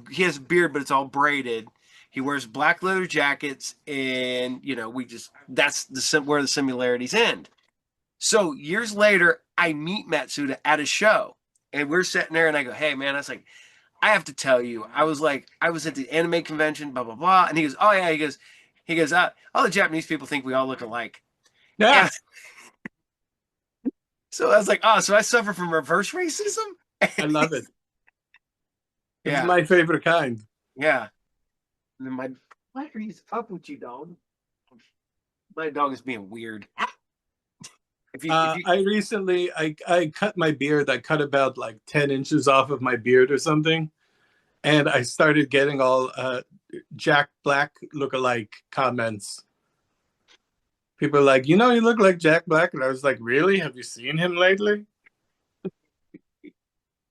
beard, but it's all braided. He wears black leather jackets, and we just that's where the similarities end. So years later, I meet Matsuda at a show, and we're sitting there, and I go, "Hey, man," I was like, "I have to tell you, I was at the anime convention, blah blah blah," and he goes, "Oh yeah," he goes, "All the Japanese people think we all look alike," Yeah. and so I was like, "Oh, so I suffer from reverse racism?" I love it. It's Yeah, my favorite kind. yeah. And then why are you up with you, dog? My dog is being weird. If you, I recently I cut my beard. I cut about like 10 inches off of my beard or something. And I started getting all Jack Black look-alike comments. People are like, you look like Jack Black. And I was like, really? Have you seen him lately?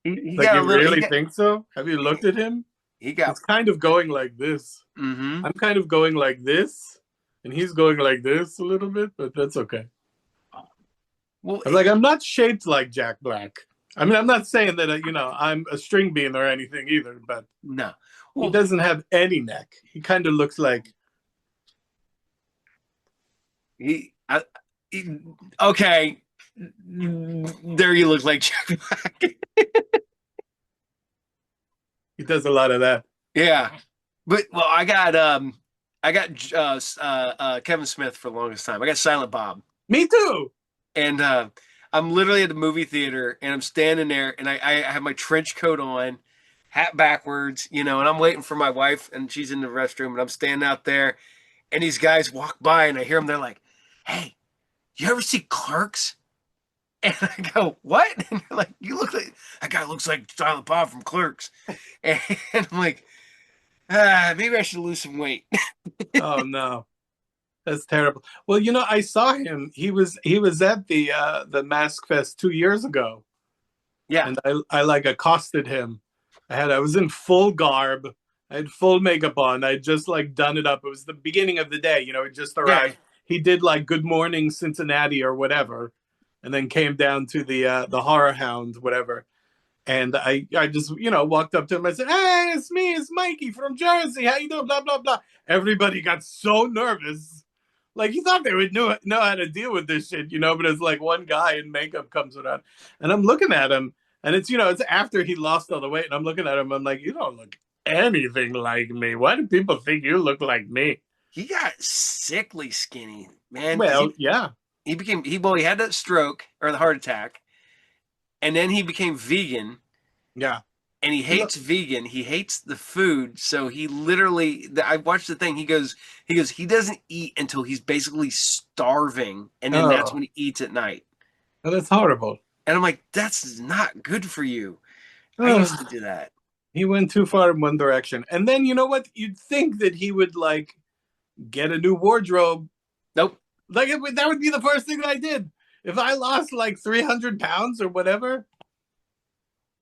he Like, got a you little, really think so? Have you looked at him? he got, It's kind of going like this. mm-hmm. I'm kind of going like this, and he's going like this a little bit, but that's okay. Well, I was like, I'm not shaped like Jack Black. I mean, I'm not saying that, I'm a string bean or anything either, but no. he Well, doesn't have any neck. He kind of looks like, he, I, he okay. There you look like Jack Black. he does a lot of that. Yeah, but well, I got Kevin Smith for the longest time. I got Silent Bob, Me too. and I'm literally at the movie theater, and I'm standing there, and I have my trench coat on, hat backwards, and I'm waiting for my wife, and she's in the restroom, and I'm standing out there, and these guys walk by, and I hear them. They're like, "Hey, you ever see Clerks?" And I go, "What?" And they're like, "You look like that guy looks like Silent Bob from Clerks." And I'm like, maybe I should lose some weight. Oh no, that's terrible. Well, I saw him. He was at the Mask Fest 2 years ago, Yeah, and I like accosted him. I was in full garb. I had full makeup on. I just like done it up. It was the beginning of the day. It just yeah. arrived. He did like Good Morning Cincinnati or whatever, and then came down to the Horror Hound, whatever. And I just walked up to him. I said, "Hey, it's me. It's Mikey from Jersey. How you doing?" Blah blah blah. Everybody got so nervous. Like he thought they would know how to deal with this shit, but it's like one guy in makeup comes around, and I'm looking at him, and it's after he lost all the weight, and I'm looking at him. I'm like, you don't look anything like me. Why do people think you look like me? He got sickly skinny, man, because Well, he yeah, he became he had that stroke or the heart attack, and then he became vegan, yeah. and he hates vegan. He hates the food, so he literally. I watched the thing. He goes. He doesn't eat until he's basically starving, and then that's Oh, when he eats at night. that's horrible. And I'm like, that's not good for you. I used to Oh, do that. he went too far in one direction, and then you know what? You'd think that he would like get a new wardrobe, Nope. Like that would be the first thing that I did if I lost like 300 pounds or whatever.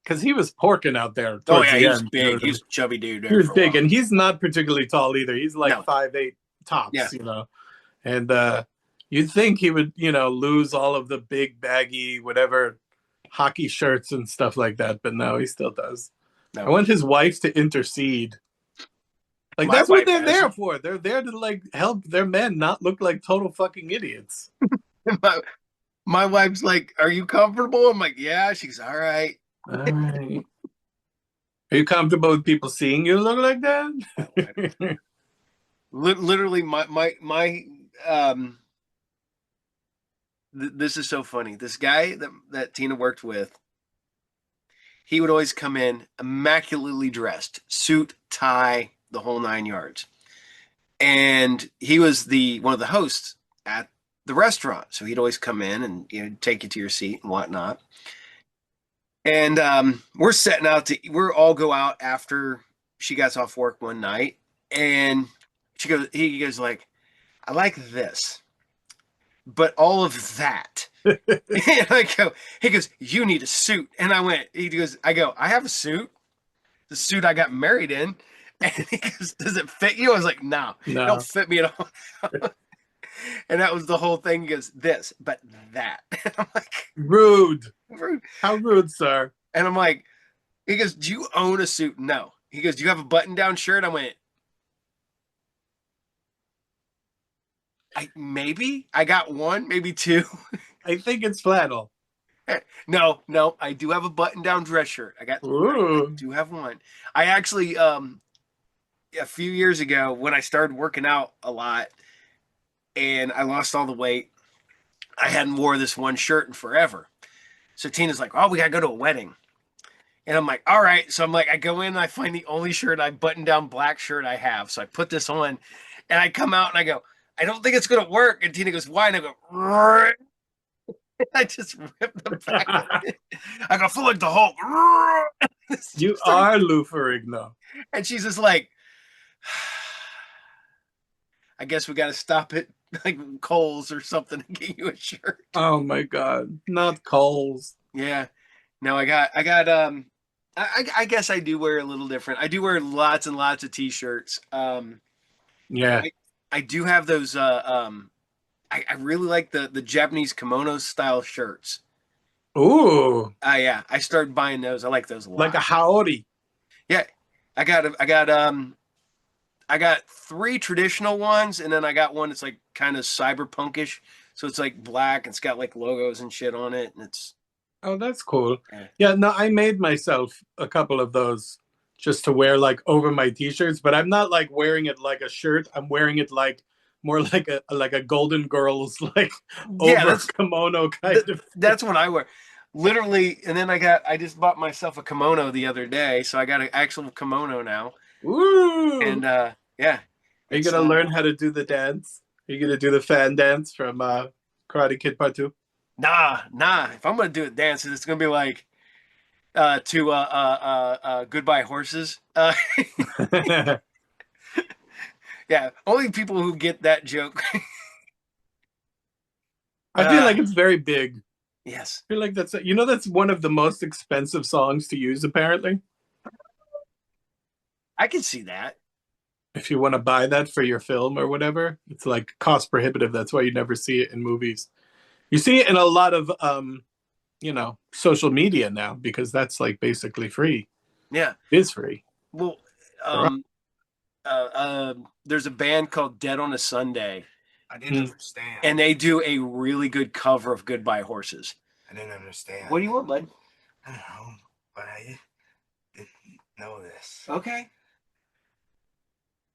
Because he was porking out there Oh towards yeah, the he was end. You know big. what I He mean? was a chubby dude He there was for a big, while. and he's not particularly tall either. He's like No, 5'8" yeah, tops, And you'd think he would, lose all of the big baggy whatever hockey shirts and stuff like that, but no, he still does. I no. want his wife to intercede. Like My that's what wife they're has. there for. They're there to like help their men not look like total fucking idiots. My, my wife's like, "Are you comfortable?" I'm like, "Yeah." She's all right. All right. Are you comfortable with people seeing you look like Oh, that? literally, my um. This is so funny. This guy that Tina worked with, he would always come in immaculately dressed, suit, tie, the whole nine yards. And he was the one of the hosts at the restaurant, so he'd always come in and take you to your seat and whatnot. And we're setting out to we're all go out after she gets off work one night, and he goes like, "I like this, but all of that." And he goes, "You need a suit." And I go, "I have a suit, the suit I got married in." And he goes, "Does it fit you?" I was like, "No, it don't No. fit me at all." And that was the whole thing. He goes, "This, but that." And I'm like, Rude. "Rude." How rude, sir. And I'm like, he goes, "Do you own a suit?" No. He goes, "Do you have a button down shirt?" I went, maybe I got one, maybe two. I think it's flannel. No, no, I do have a button down dress shirt. I Ooh. do have one. I actually a few years ago when I started working out a lot and I lost all the weight, I hadn't wore this one shirt in forever. So Tina's like, "Oh, we gotta go to a wedding." And I'm like, "All right." So I'm like, I go in and I find the only button down black shirt I have. So I put this on and I come out and I go, "I don't think it's gonna work." And Tina goes, "Why?" And I go, "Rrr." I just ripped the back of it. I go, "Feel like the Hulk." You are Lou Ferrigno. And she's just like, "I guess we got to stop at like Kohl's or something to get you a shirt." Oh my God. Not Coles. Yeah. No, I guess I do wear a little different. I do wear lots and lots of t-shirts. Yeah. I I do have those I really like the Japanese kimono style shirts. Ooh. Yeah, I started buying those. I like those a Like a lot. howdy. Yeah. I got three traditional ones and then I got one that's like kind of cyberpunkish. So it's like black, it's got like logos and shit on it and it's Oh, that's cool. yeah. Yeah, no, I made myself a couple of those just to wear like over my t-shirts, but I'm not like wearing it like a shirt. I'm wearing it like more like a Golden Girls like Yeah, over kimono kind of thing. that's what I wear. Literally, and then I just bought myself a kimono the other day, so I got an actual kimono now. Ooh. And yeah, Are you it's gonna learn how to do the dance? Are you gonna do the fan dance from Karate Kid Part 2? nah. If I'm gonna do a dance, it's gonna be like to Goodbye Horses. Yeah, only people who get that joke. I feel uh like it's very big. yes, I feel like that's one of the most expensive songs to use apparently. I can see that. If you want to buy that for your film or whatever, it's like cost prohibitive. That's why you never see it in movies. You see it in a lot of social media now because that's like basically free. Yeah. It is free. Well, um, there's a band called Dead on a Sunday, I didn't understand. and they do a really good cover of Goodbye Horses. I didn't understand. What do you want, bud? I don't know, but I didn't know this. Okay.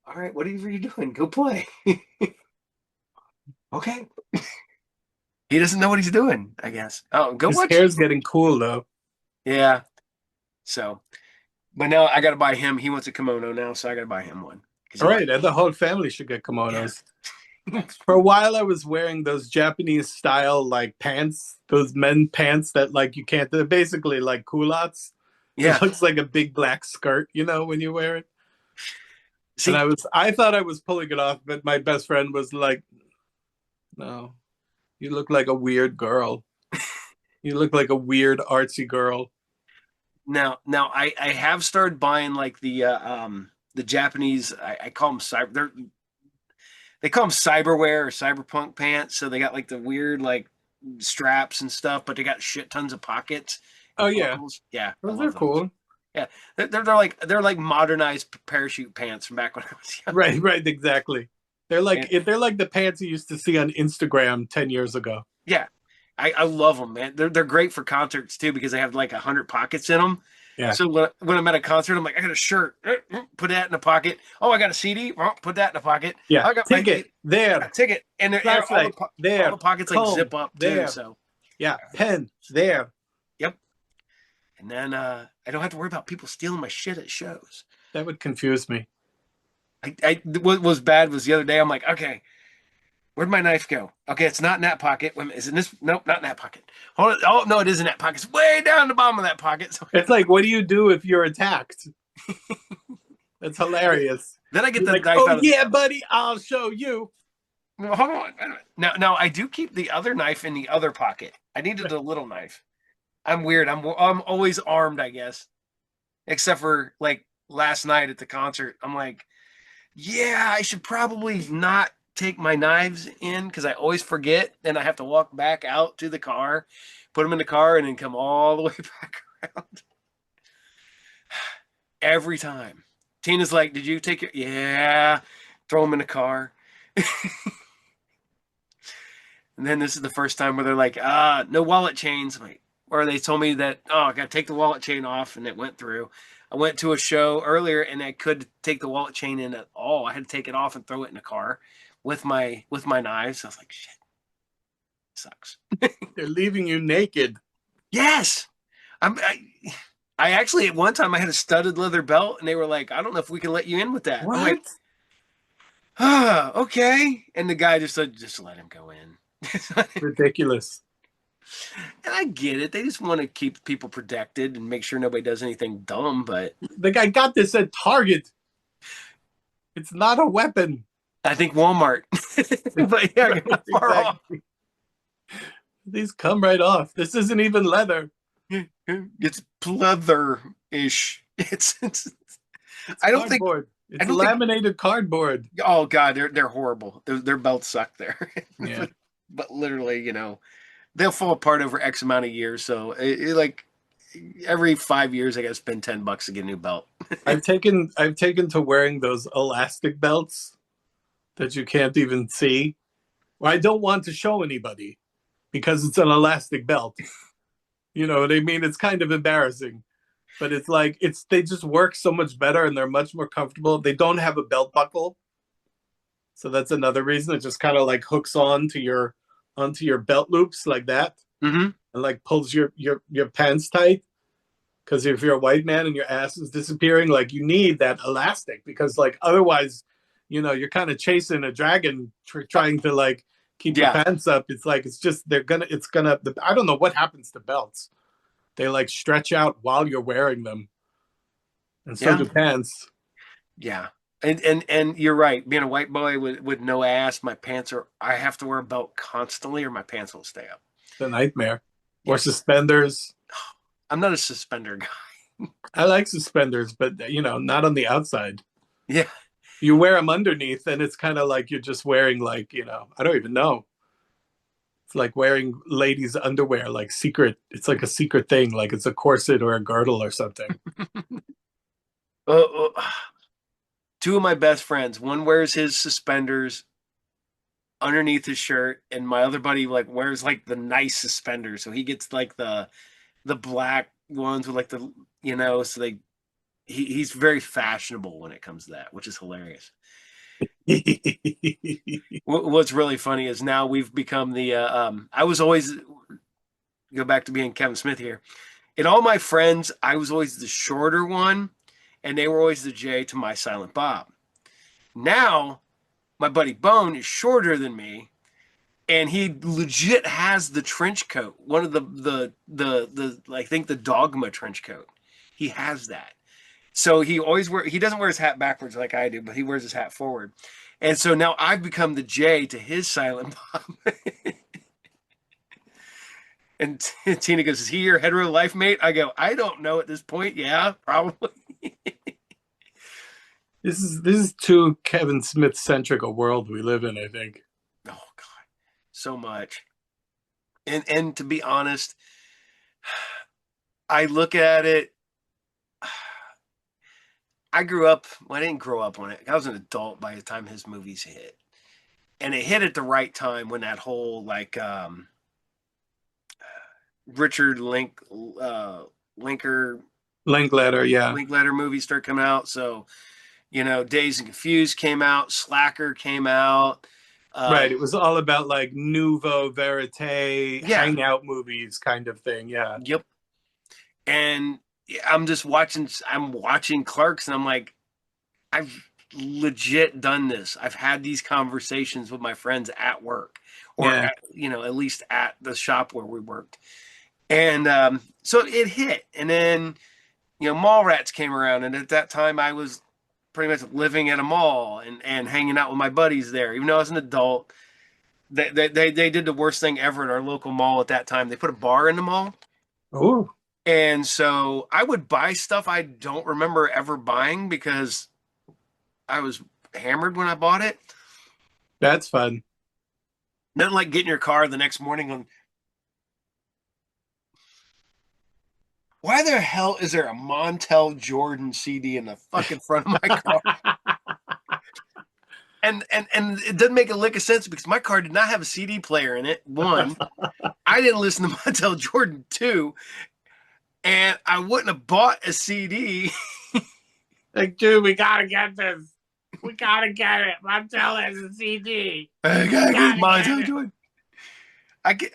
All right. Whatever you're doing, go play. Okay. He doesn't know what he's doing, I guess. Oh, go His watch. hair's getting cool though. Yeah. So, but now I got to buy him. He wants a kimono now, so I got to buy him one. All right, and the whole family should get Yeah. kimonos. For a while, I was wearing those Japanese style like pants, those men pants that like you can't. They're basically like culottes. Yeah. It looks like a big black skirt, when you wear it. And See, I thought I was pulling it off, but my best friend was like, No. You look like a weird girl. You look like a weird artsy girl. Now I have started buying like the Japanese. I call them they call them cyberwear or cyberpunk pants. So they got like the weird like straps and stuff, but they got shit tons of pockets Oh and yeah. buckles. Yeah, I Those are love those. cool. Yeah, they're like modernized parachute pants from back when I was young. Right, right, exactly. They're like And they're like the pants you used to see on Instagram 10 years ago. yeah, I love them, man. They're great for concerts too because they have like 100 pockets in them. Yeah. So when I'm at a concert, I'm like, I got a shirt, put that in a pocket. Oh, I got a CD, put that in a pocket. Yeah. I got my Ticket there. ticket, and Flashlight all there. the pockets like Comb zip up too. there. So Yeah. Pen there. yep. And then I don't have to worry about people stealing my shit at shows. That would confuse me. What was bad was the other day. I'm like, okay, where'd my knife go? Okay, it's not in that pocket. Wait a minute, is it in this? Nope, not in that pocket. Hold on. Oh no, it is in that pocket. It's way down the bottom of that pocket. So It's like, what do you do if you're attacked? That's hilarious. then I get You're the like, knife oh out of the. yeah, buddy, I'll show you. Well, hold on. Now I do keep the other knife in the other pocket. I needed a little knife. I'm weird. I'm always armed, I guess, except for like last night at the concert. I'm like, yeah, I should probably not take my knives in because I always forget. Then I have to walk back out to the car, put them in the car, and then come all the way back around every time. Tina's like, "Did you take your?" Yeah, throw them in the car. And then this is the first time where they're like, no wallet chains. I'm like, or they told me that, oh, I got to take the wallet chain off, and it went through. I went to a show earlier, and I could take the wallet chain in at all. I had to take it off and throw it in the car with my knives. I was like, shit, sucks. They're leaving you naked. Yes, I'm. I actually at one time I had a studded leather belt, and they were like, I don't know if we can let you in with that. I'm like, What? okay. And the guy just said, just let him go in. Ridiculous. And I get it. They just want to keep people protected and make sure nobody does anything dumb. But Like, I got this at Target. It's not a weapon. I think Walmart. But yeah, Right, not far off. exactly. These come right off. This isn't even leather. It's pleather-ish. It's I don't think. cardboard. I It's don't think. laminated cardboard. Oh God, they're horrible. Their belts suck there. Yeah. But literally, they'll fall apart over X amount of years. So like every 5 years, I got to spend $10 to get a new belt. I've taken to wearing those elastic belts that you can't even see. Well, I don't want to show anybody because it's an elastic belt. You know what I mean? It's kind of embarrassing, but it's like they just work so much better and they're much more comfortable. They don't have a belt buckle, so that's another reason. It just kind of like hooks on to your belt loops like that, Mm-hmm. and like pulls your pants tight. Because if you're a white man and your ass is disappearing, like you need that elastic because like otherwise, you're kind of chasing a dragon trying to like keep your Yeah. pants up. It's like I don't know what happens to belts. They like stretch out while you're wearing them, and so Yeah. do pants. Yeah. And you're right. Being a white boy with no ass, I have to wear a belt constantly or my pants will stay up. The nightmare. Or Yeah. suspenders. I'm not a suspender guy. I like suspenders, but not on the outside. Yeah. You wear them underneath, and it's kind of like you're just wearing like I don't even know. It's like wearing ladies' underwear, like secret. It's like a secret thing, like it's a corset or a girdle or something. Uh, uh, two of my best friends, one wears his suspenders underneath his shirt, and my other buddy like wears like the nice suspenders. So he gets like the black ones with like so he's very fashionable when it comes to that, which is hilarious. What's really funny is now we've become I was always go back to being Kevin Smith here. In all my friends, I was always the shorter one, and they were always the J to my Silent Bob. Now, my buddy Bone is shorter than me, and he legit has the trench coat. One of the I think the Dogma trench coat. He has that. So he doesn't wear his hat backwards like I do, but he wears his hat forward. And so now I've become the J to his Silent Bob. And Tina goes, "Is he your hetero life mate?" I go, "I don't know at this point. Yeah, probably." This is too Kevin Smith centric a world we live in, I think. Oh God, so much. And to be honest, I look at it. I grew up. Well, I didn't grow up on it. I was an adult by the time his movies hit, and it hit at the right time when that whole like Richard Linker Linkletter, yeah. Linkletter movies start coming out. So Dazed and Confused came out, Slacker came out. Right. It was all about like nouveau verite Yeah, hangout movies kind of thing. Yeah. yep. And I'm watching Clerks, and I'm like, I've legit done this. I've had these conversations with my friends at work, or Yeah. at least at the shop where we worked. And so it hit. And then Mallrats came around, and at that time I was pretty much living at a mall and hanging out with my buddies there. Even though I was an adult, they did the worst thing ever at our local mall at that time. They put a bar in the mall. Oh, And so I would buy stuff I don't remember ever buying because I was hammered when I bought it. that's fun. Nothing like getting your car the next morning on, why the hell is there a Montel Jordan CD in the fucking front of my car? And it doesn't make a lick of sense because my car did not have a CD player in it. One, I didn't listen to Montel Jordan. Two, and I wouldn't have bought a CD. Like, dude, we gotta get this. We gotta get it. Montel has a CD. I gotta get Gotta get Montel it. Jordan.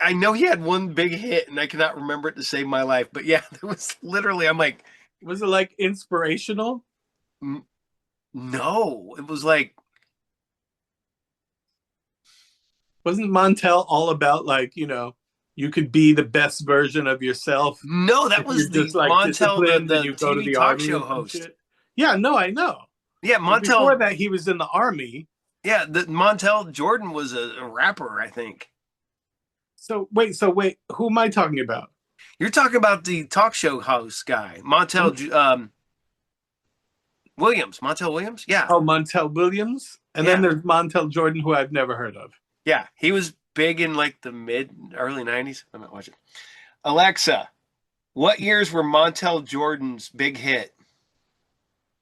I know he had one big hit, and I cannot remember it to save my life. But yeah, it was literally. I'm like, Was it like inspirational? no, it was like, Wasn't Montel all about like, you could be the best version of yourself no, that if you're was the just like Montel, the disciplined and the you go to TV the talk army show and some host. shit? Yeah, no, I know. Yeah, But before Montel. that, he was in the army. Yeah, the Montel Jordan was a rapper, I think. So wait, who am I talking about? You're talking about the talk show host guy, I'm, Montel Williams. Montel Williams? Yeah. oh, Montel Williams, and then Yeah. there's Montel Jordan, who I've never heard of. Yeah. He was big in like the early 90s. I'm not watching. Alexa, what years were Montel Jordan's big hit?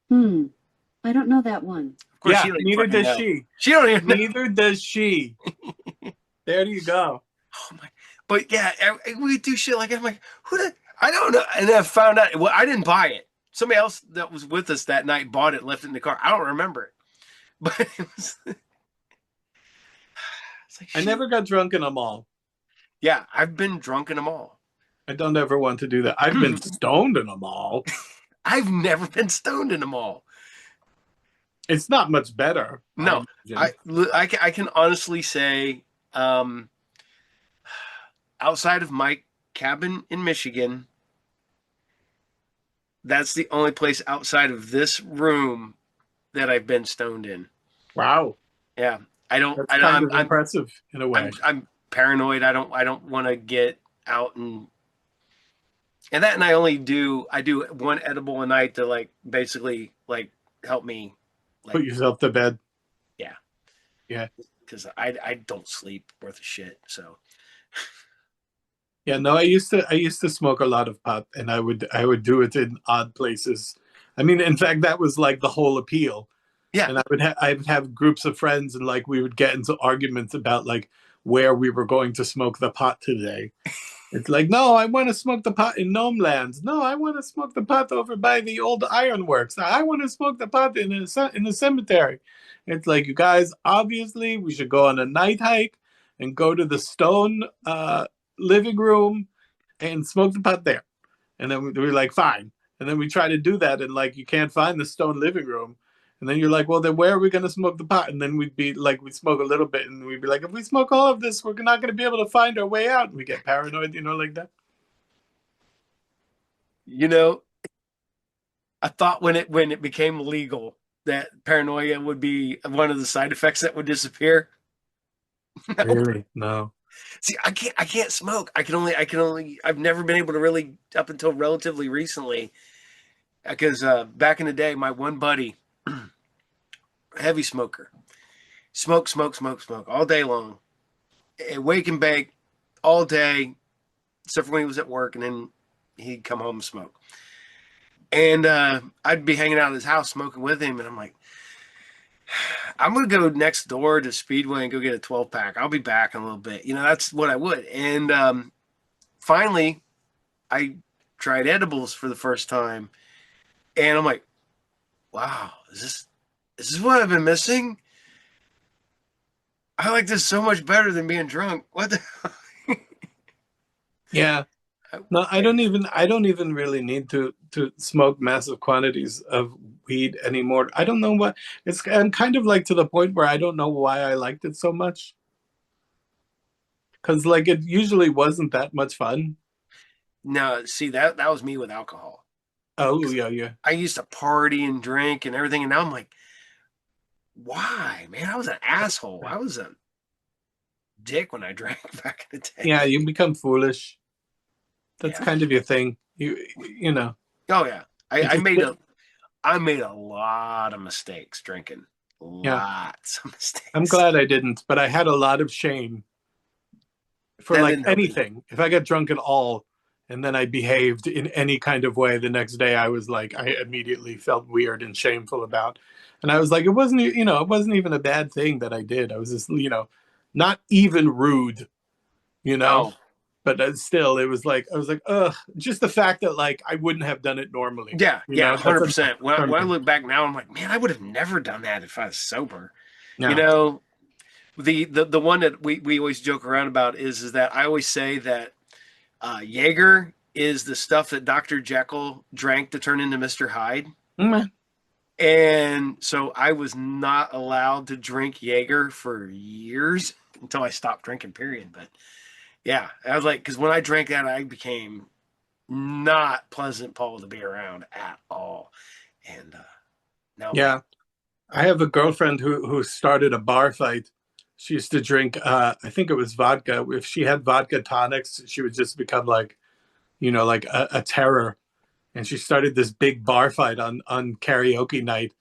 Hmm. I don't know that one. Of course, Yeah, she don't even neither fucking does know. she. She don't even know. Neither does she. There you go. Oh my! But yeah, we do shit like I'm like, who did? I don't know. And then I found out. Well, I didn't buy it. Somebody else that was with us that night bought it, left it in the car. I don't remember it, but it was. It's like I shit. never got drunk in a mall. Yeah, I've been drunk in them all. I don't ever want to do that. I've been stoned in a mall. I've never been stoned in them all. It's not much better. No, I I can honestly say, outside of my cabin in Michigan, that's the only place outside of this room that I've been stoned in. wow, Yeah, I don't. that's I kind don't. of impressive in a way. I'm paranoid. I don't want to get out and that. And I do one edible a night to like basically like help me Put like yourself to bed. yeah Yeah, because I don't sleep worth a shit. So yeah. No, I used to smoke a lot of pot, and I would do it in odd places. I mean, in fact, that was like the whole appeal. yeah, And I would have groups of friends, and like we would get into arguments about like where we were going to smoke the pot today. It's like, no, I want to smoke the pot in Gnome Lands. No, I want to smoke the pot over by the old ironworks. I want to smoke the pot in the cemetery. It's like, you guys, obviously, we should go on a night hike and go to the stone living room and smoke the pot there. And then we were like, fine. And then we try to do that, and like, you can't find the stone living room. And then you're like, well, then where are we going to smoke the pot? And then we'd be like, we'd smoke a little bit, and we'd be like, if we smoke all of this, we're not going to be able to find our way out. And we get paranoid, like that. you know, I thought when it became legal that paranoia would be one of the side effects that would disappear? Nope. Really? No. See, I can't smoke. I've never been able to really up until relatively recently because back in the day, my one buddy, heavy smoker, smoke all day long, wake and bake all day, except for when he was at work, and then he'd come home and smoke. And I'd be hanging out at his house smoking with him, and I'm like, I'm gonna go next door to Speedway and go get a 12 pack. I'll be back in a little bit. You know, that's what I would. And finally, I tried edibles for the first time, and I'm like, wow, is this what I've been missing? I like this so much better than being drunk. What the? Yeah. No, I don't even really need to smoke massive quantities of weed anymore. I don't know what I'm kind of like to the point where I don't know why I liked it so much. Because like it usually wasn't that much fun. No, see that was me with alcohol. Oh yeah, yeah. I used to party and drink and everything, and now I'm like, why, man? I was an asshole. I was a dick when I drank back in the day. Yeah, you become foolish. That's Yeah. kind of your thing. You know. Oh yeah. It I just made a lot of mistakes drinking. yeah. Lots of I'm mistakes. glad I didn't, but I had a lot of shame for That like didn't help either. anything. If I got drunk at all and then I behaved in any kind of way the next day, I was like, I immediately felt weird and shameful about. And I was like, it wasn't, it wasn't even a bad thing that I did. I was just, not even rude, you know, No. but still, it was like, I was like, ugh, just the fact that like I wouldn't have done it normally, Yeah, yeah, that's enough 100%. for When I me. look back now, I'm like, man, I would have never done that if I was sober. You Yeah. know, the one that we always joke around about is that I always say that Jaeger is the stuff that Dr. Jekyll drank to turn into Mr. Hyde. Mm, And so I was not allowed to drink Jaeger for years until I stopped drinking, period. But yeah, I was like, because when I drank that, I became not pleasant Paul to be around at all. And now I'm like, yeah. I have a girlfriend who started a bar fight. She used to drink I think it was vodka. If she had vodka tonics, she would just become like, like a terror. And she started this big bar fight on karaoke night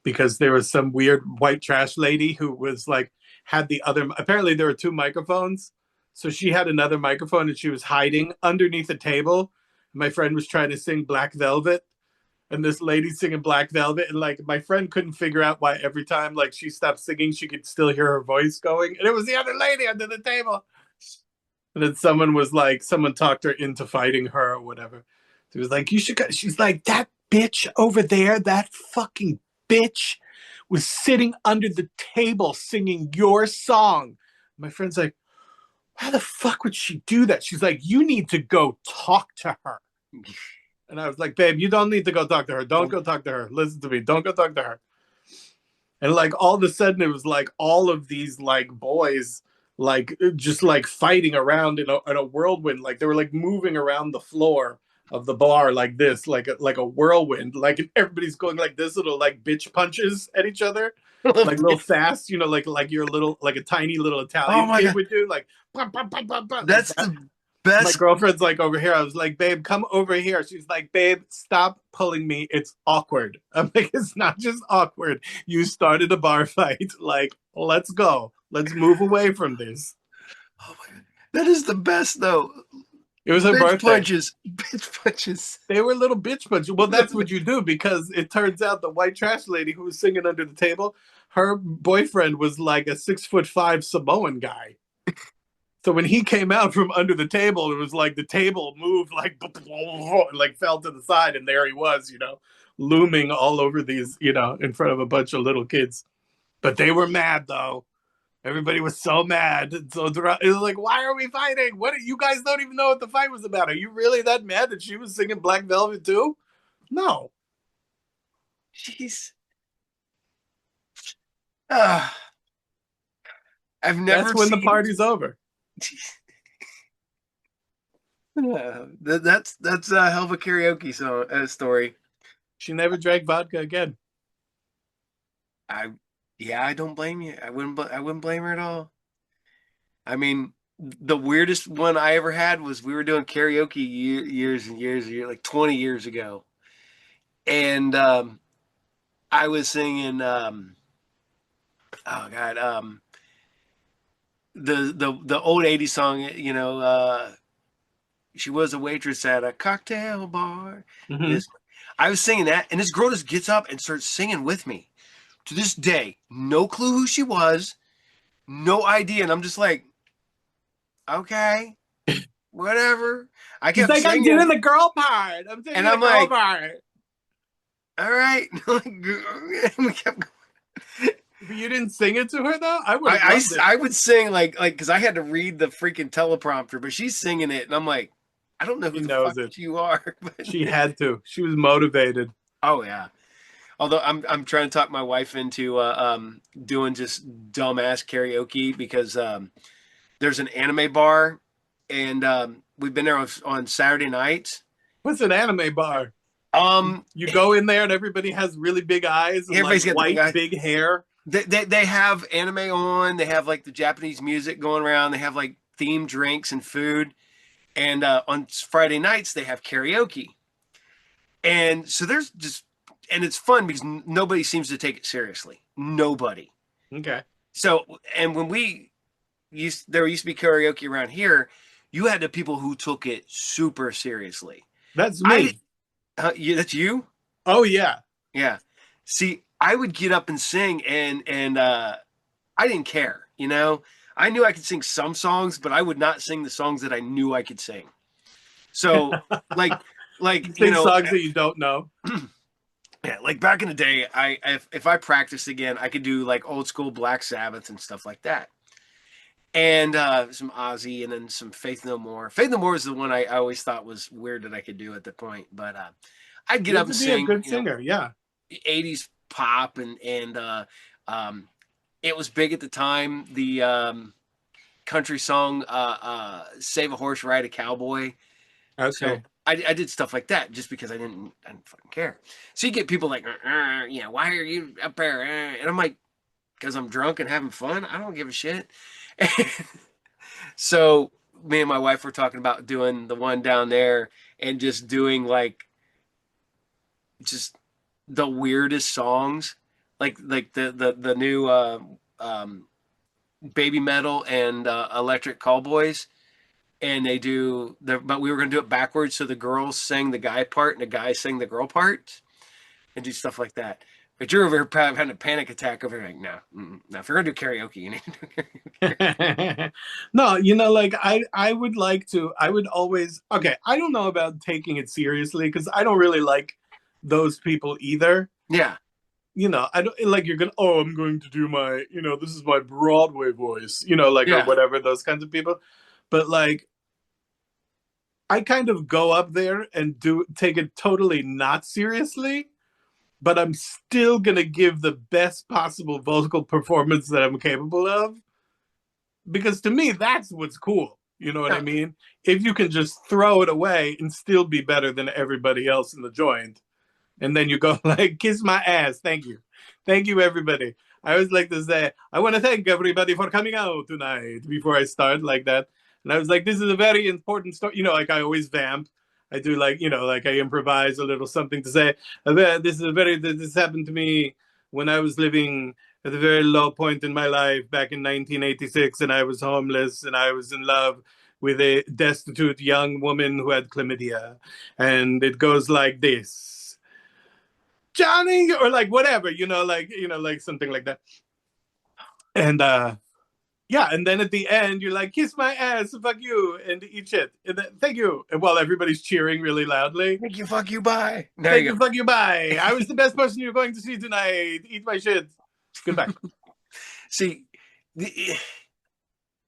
because there was some weird white trash lady who was like had the other apparently there were two microphones. So she had another microphone and she was hiding underneath a table. My friend was trying to sing Black Velvet and this lady singing Black Velvet, and like my friend couldn't figure out why every time like she stopped singing, she could still hear her voice going, and it was the other lady under the table. And then someone talked her into fighting her or whatever. She was like, "You should." She's like, "That bitch over there, that fucking bitch, was sitting under the table singing your song." My friend's like, "Why the fuck would she do that?" She's like, "You need to go talk to her." And I was like, babe, you don't need to go talk to her. Don't go talk to her. Listen to me. Don't go talk to her. And like all of a sudden, it was like all of these like boys, like just like fighting around in a whirlwind. Like they were like moving around the floor of the bar like this, like a whirlwind. Like everybody's going like this little like bitch punches at each other, like real fast. Like you're a little like a tiny little oh Italian my kid God, would do, like bah, bah, bah, bah, bah, like that's that. the My best. girlfriend's like over here. I was like, babe, come over here. She's like, babe, stop pulling me. It's awkward. I'm like, it's not just awkward. You started a bar fight. Like, let's go. Let's move away from this. Oh my God, that is the best though. It was her Bitch birthday. punches, bitch punches. They were little bitch punches. Well, that's what you do because it turns out the white trash lady who was singing under the table, her boyfriend was like a 6'5" Samoan guy. So when he came out from under the table, it was like the table moved like like fell to the side, and there he was, looming all over these, in front of a bunch of little kids. But they were mad though. Everybody was so mad. And so it was like, why are we fighting? What you guys don't even know what the fight was about. Are you really that mad that she was singing Black Velvet too? No. Jeez. Uh, I've That's never when the seen. party's over. That's a hell of a karaoke song story. She never drank vodka again. I yeah, I don't blame you. I wouldn't blame her at all. I mean, the weirdest one I ever had was we were doing karaoke years and years, like 20 years ago. And I was singing oh God, the old 80s song, she was a waitress at a cocktail bar. Hmm. This I was singing that, and this girl just gets up and starts singing with me. To this day, no clue who she was, no idea, and I'm just like, okay, whatever. I She's kept like, I'm doing singing, the girl part. I'm and singing the I'm girl like, part. all right. We kept But you didn't sing it to her though. I would have loved it. I would sing like because I had to read the freaking teleprompter, but she's singing it, and I'm like, I don't know who She the knows fuck it. you are, but She had to. She was motivated. oh yeah. Although I'm trying to talk my wife into doing just dumbass karaoke because there's an anime bar, and we've been there on Saturday nights. What's an anime bar? Um, You go in there and everybody has really big eyes and like Everybody's got the big white, eye. big hair. They have anime on. They have like the Japanese music going around. They have like themed drinks and food. And on Friday nights they have karaoke. And so there's just and it's fun because nobody seems to take it seriously. Nobody. Okay. So and when we there used to be karaoke around here, you had the people who took it super seriously. That's I me. that's you? Oh yeah. Yeah. See, I would get up and sing and I didn't care, you know. I knew I could sing some songs, but I would not sing the songs that I knew I could sing. So, like, You like you sing know, songs that you don't know. yeah, like back in the day, if I practiced again, I could do like old school Black Sabbath and stuff like that, and some Ozzy, and then some Faith No More. Faith No More is the one I always thought was weird that I could do at the point, but I'd get You up have and to be a sing, good singer. Yeah. 80s pop and um, it was big at the time. The country song "Save a Horse, Ride a Cowboy." So Okay. I did stuff like that just because I didn't fucking care. So you get people like, yeah, why are you up there? And I'm like, because I'm drunk and having fun. I don't give a shit. So me and my wife were talking about doing the one down there and just doing like just the weirdest songs, like the new baby metal and electric callboys, and they do the but we were gonna do it backwards, so the girls sang the guy part and the guys sang the girl part, and do stuff like that. But you're over here having a panic attack over here, like, no, no. If you're gonna do karaoke, you need to do karaoke. No, like I would like to. I would always. Okay, I don't know about taking it seriously because I don't really like those people either. Yeah, I don't like you're gonna. Oh, I'm going to do my. This is my Broadway voice. Like or yeah, whatever those kinds of people. But like, I kind of go up there and take it totally not seriously, but I'm still gonna give the best possible vocal performance that I'm capable of because to me that's what's cool. You know what I yeah. mean? If you can just throw it away and still be better than everybody else in the joint, and then you go like, "Kiss my ass, thank you, everybody." I always like to say, "I want to thank everybody for coming out tonight" before I start like that. And I was like, "This is a very important story." Like I always vamp. I do like like I improvise a little something to say. This happened to me when I was living at a very low point in my life back in 1986, and I was homeless, and I was in love with a destitute young woman who had chlamydia, and it goes like this: Johnny, or like whatever, like something like that. And yeah, and then at the end you're like, "Kiss my ass, fuck you," and eat shit. And then, thank you. And while everybody's cheering really loudly, Thank you, fuck you, bye. There "Thank you you, go. fuck you, bye. I was the best person you're going to see tonight. Eat my shit. Goodbye." See,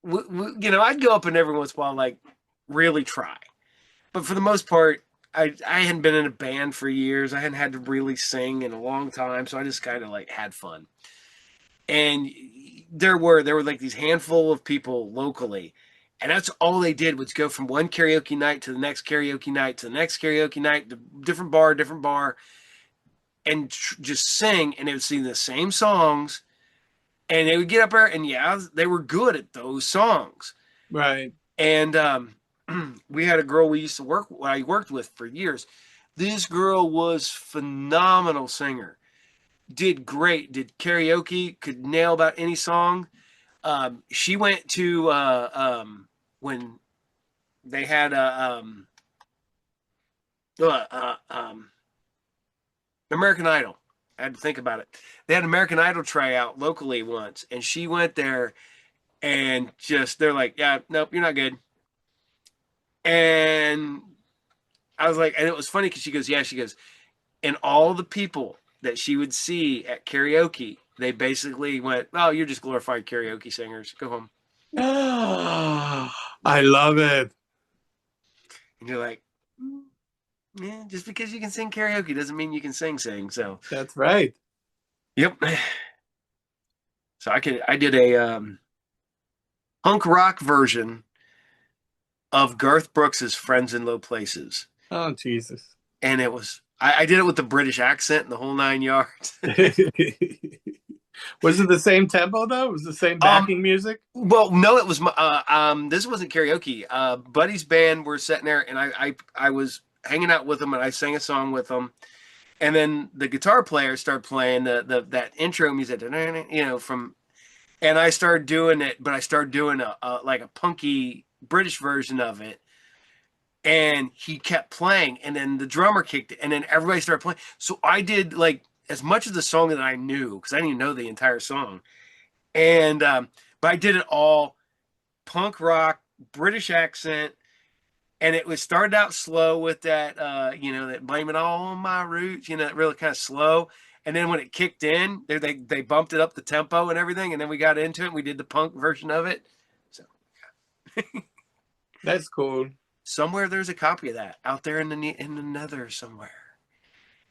I'd go up and every once in a while, like, really try. But for the most part, I hadn't been in a band for years. I hadn't had to really sing in a long time, so I just kind of like had fun. And there were like these handful of people locally, and that's all they did was go from one karaoke night to the next karaoke night to the next karaoke night, to different bar, and just sing, and they would sing the same songs, and they would get up there, and yeah, they were good at those songs. Right. And we had a girl we used to work, I worked with for years. This girl was phenomenal singer, did great, did karaoke, could nail about any song. She went to when they had uh, uh, um, American Idol. I had to think about it. They had American Idol tryout locally once, and she went there and just they're like, "Yeah, nope, you're not good." And I was like, and it was funny because she goes, "Yeah," she goes, and all the people that she would see at karaoke, they basically went, "Oh, you're just glorified karaoke singers. Go home." I love it. And you're like, yeah, just because you can sing karaoke doesn't mean you can sing. So, That's right. yep. So I did a punk rock version of Garth Brooks's "Friends in Low Places," Oh, Jesus. and it was I did it with the British accent and the whole 9 yards. Was it the same tempo though? Was it the same um, backing music? well, no, it was this wasn't karaoke. Buddy's band were sitting there, and I was hanging out with them, and I sang a song with them, and then the guitar player started playing the that intro music, from, and I started doing it, but I started doing a like a punky British version of it, and he kept playing, and then the drummer kicked it, and then everybody started playing. So I did like as much of the song that I knew because I didn't even know the entire song, and but I did it all punk rock, British accent, and it was started out slow with that that blame it all on my roots, really kind of slow. And then when it kicked in, they bumped it up the tempo and everything, and then we got into it and we did the punk version of it. So That's cool. somewhere there's a copy of that out there in the nether somewhere.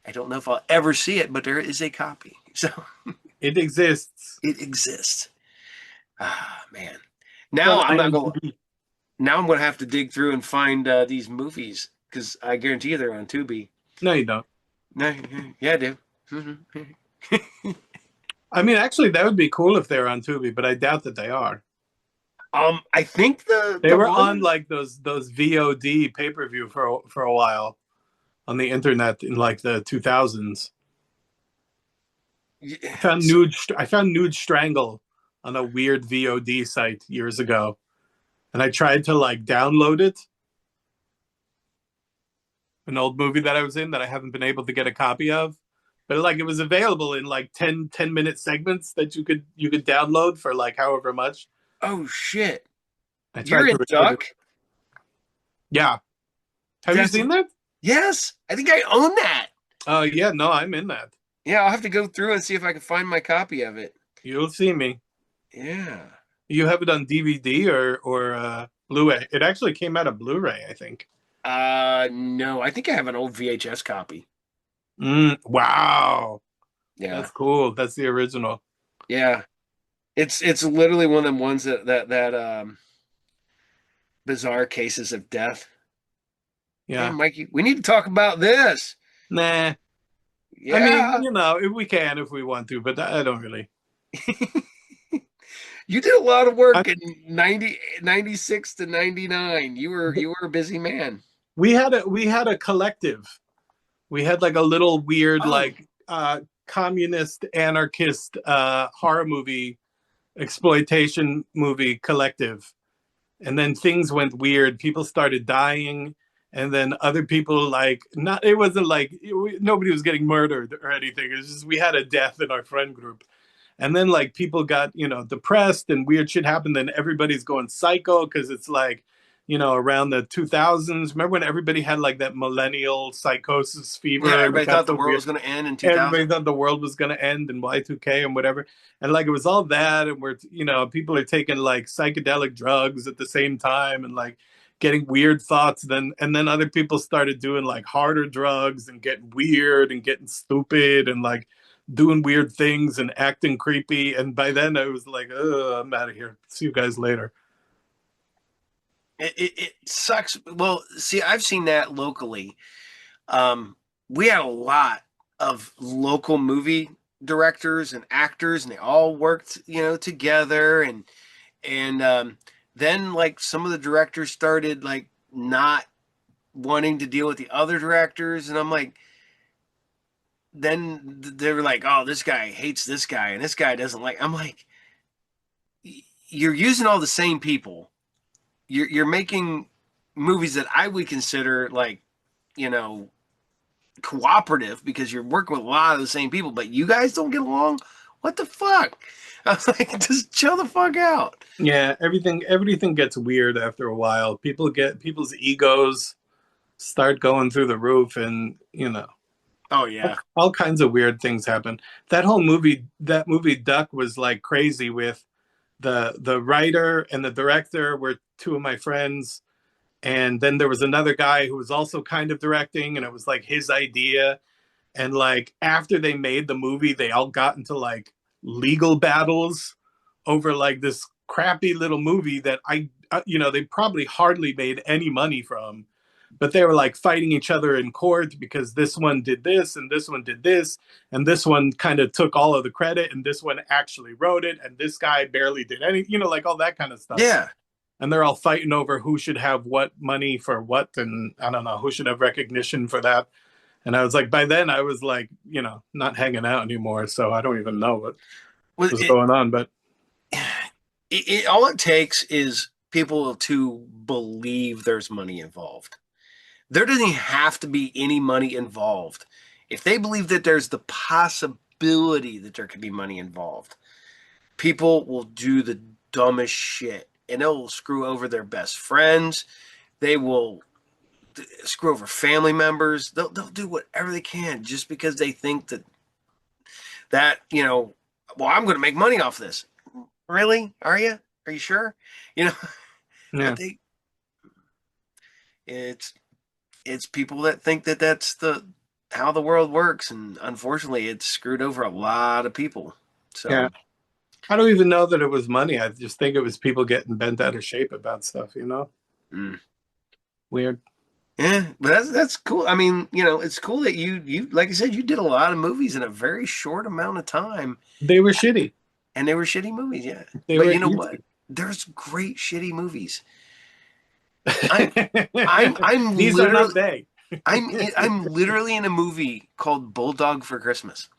I don't know if I'll ever see it, but there is a copy. So It exists. it exists. Ah, man. It's Now on I'm not going. IMDb. Now I'm going to have to dig through and find these movies because I guarantee you they're on Tubi. No, you don't. No, yeah, I do. I mean, actually, that would be cool if they were on Tubi, but I doubt that they are. I think They the were on one. like those VOD pay-per-view for a while on the internet in like the 2000s. I found Nude Strangle on a weird VOD site years ago, and I tried to like download it, an old movie that I was in that I haven't been able to get a copy of. But like it was available in like 10-minute segments that you could download for like however much. Oh shit! I You're tried to in record it. Duck. Yeah. Have you That's seen that? yes. I think I own that. Oh yeah, no, I'm in that. Yeah, I'll have to go through and see if I can find my copy of it. You'll see me. Yeah. You have it on DVD or Blu-ray. It actually came out of Blu-ray, I think. No, I think I have an old VHS copy. Wow. Yeah. That's cool. That's the original. Yeah. It's literally one of them ones that bizarre cases of death. Yeah. Man, Mikey, we need to talk about this. Nah. I mean, Yeah. if we can, if we want to, but I don't really. You did a lot of I, work in 96 to 99. You were a busy man. we had a collective. We had like a little weird Oh, like communist anarchist horror movie exploitation movie collective. And then things went weird. People started dying, and then other people like not. It wasn't like nobody was getting murdered or anything. It's just we had a death in our friend group, and then like people got depressed and weird shit happened. Then everybody's going psycho because it's like around the 2000s. Remember when everybody had like that millennial psychosis yeah. fever and it Everybody got thought the so world weird? was going to end in Everybody 2000. thought the world was going to end in Y2K and whatever. And like it was all that. And people are taking like psychedelic drugs at the same time and like getting weird thoughts. And then other people started doing like harder drugs and getting weird and getting stupid and like doing weird things and acting creepy. And by then I was like, I'm out of here. See you guys later. It sucks. Well, see, I've seen that locally. Um, we had a lot of local movie directors and actors, and they all worked, together, and then like some of the directors started like not wanting to deal with the other directors, and I'm like, then they were like, oh, this guy hates this guy, and this guy doesn't like. I'm like, you're using all the same people. You're making movies that I would consider like, you know, cooperative because you're working with a lot of the same people, but you guys don't get along. What the fuck? I was like, just chill the fuck out. Yeah, everything gets weird after a while. People's egos start going through the roof, and Oh yeah, all kinds of weird things happen. That movie Duck was like crazy with the writer and the director were two of my friends, and then there was another guy who was also kind of directing, and it was like his idea. And like after they made the movie, they all got into like legal battles over like this crappy little movie that they probably hardly made any money from, but they were like fighting each other in court because this one did this and this one did this, and this one kind of took all of the credit, and this one actually wrote it, and this guy barely did any, like all that kind of stuff. yeah. And they're all fighting over who should have what money for what, and I don't know who should have recognition for that. And I was like, by then I was like, not hanging out anymore, so I don't even know what Well, was going on. But all it takes is people to believe there's money involved. There doesn't have to be any money involved. If they believe that there's the possibility that there could be money involved, people will do the dumbest shit, and they'll screw over their best friends. They will screw over family members. They'll do whatever they can just because they think that well, I'm going to make money off this. Really? Are you? Are you sure? You know, yeah, they it's people that think that that's the how the world works, and unfortunately, it's screwed over a lot of people. yeah. So, I don't even know that it was money. I just think it was people getting bent out of shape about stuff. mm. Weird. Yeah, but that's cool. I mean, it's cool that you like I said, you did a lot of movies in a very short amount of time, They were shitty. and they were shitty movies. Yeah, They but were you know easy. what? There's great shitty movies. I'm I'm These are literally not they. I'm literally in a movie called Bulldog for Christmas.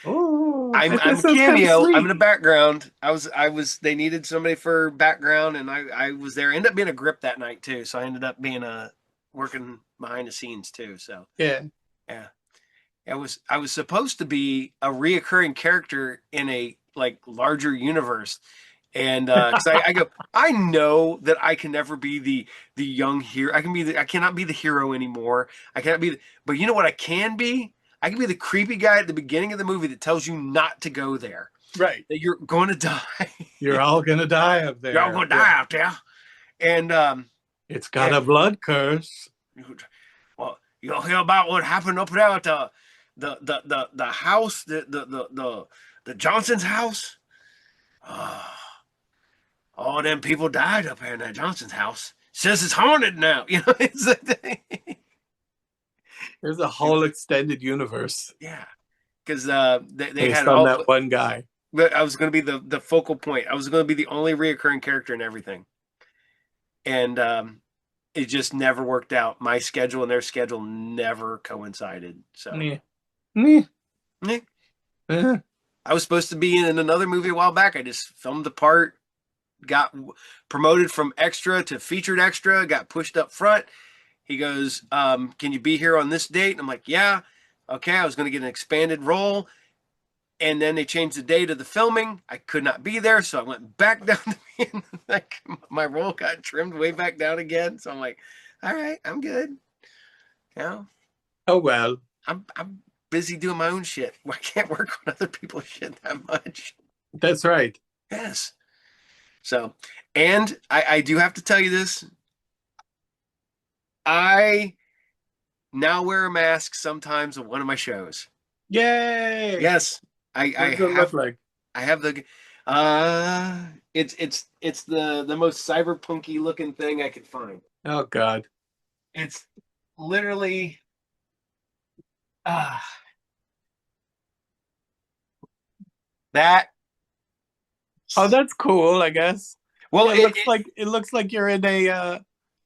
Oh, I'm that a sounds kind of cameo. I'm in sweet. the background. I was they needed somebody for background, and I was there. I ended up being a grip that night too, so I ended up being working behind the scenes too. So Yeah. yeah, I was supposed to be a reoccurring character in a like larger universe, and because I go, I know that I can never be the young hero. I cannot be the hero anymore. I cannot be. But you know what I can be? I can be the creepy guy at the beginning of the movie that tells you not to go there, Right. that you're going to die. You're all gonna die up You're all there. going to Yeah. die out there. And It's got a blood curse. well, you'll hear about what happened up there at the house, the Johnson's house. Oh, all them people died up here in that Johnson's house. Says it's haunted now. It's There's a whole extended universe yeah, because they had based on all. that one guy. But I was going to be the focal point. I was going to be the only reoccurring character in everything, and it just never worked out. My schedule and their schedule never coincided. So, Yeah. Yeah. yeah. Uh-huh. I was supposed to be in another movie a while back. I just filmed the part, got promoted from extra to featured extra, got pushed up front. He goes, can you be here on this date? And I'm like, yeah. Okay, I was going to get an expanded role. And then they changed the date of the filming. I could not be there, so I went back down to being like my role got trimmed way back down again. So I'm like, all right, I'm good. Oh well. I'm busy doing my own shit. I can't work on other people's shit that much. That's right. Yes. So, and I do have to tell you this. I now wear a mask sometimes on one of my shows. Yay! Yes, What I does it look like? I have the it's the most cyberpunky looking thing I could find. Oh God. It's literally uh That Oh, that's cool, I guess. well, Yeah, it looks like you're in a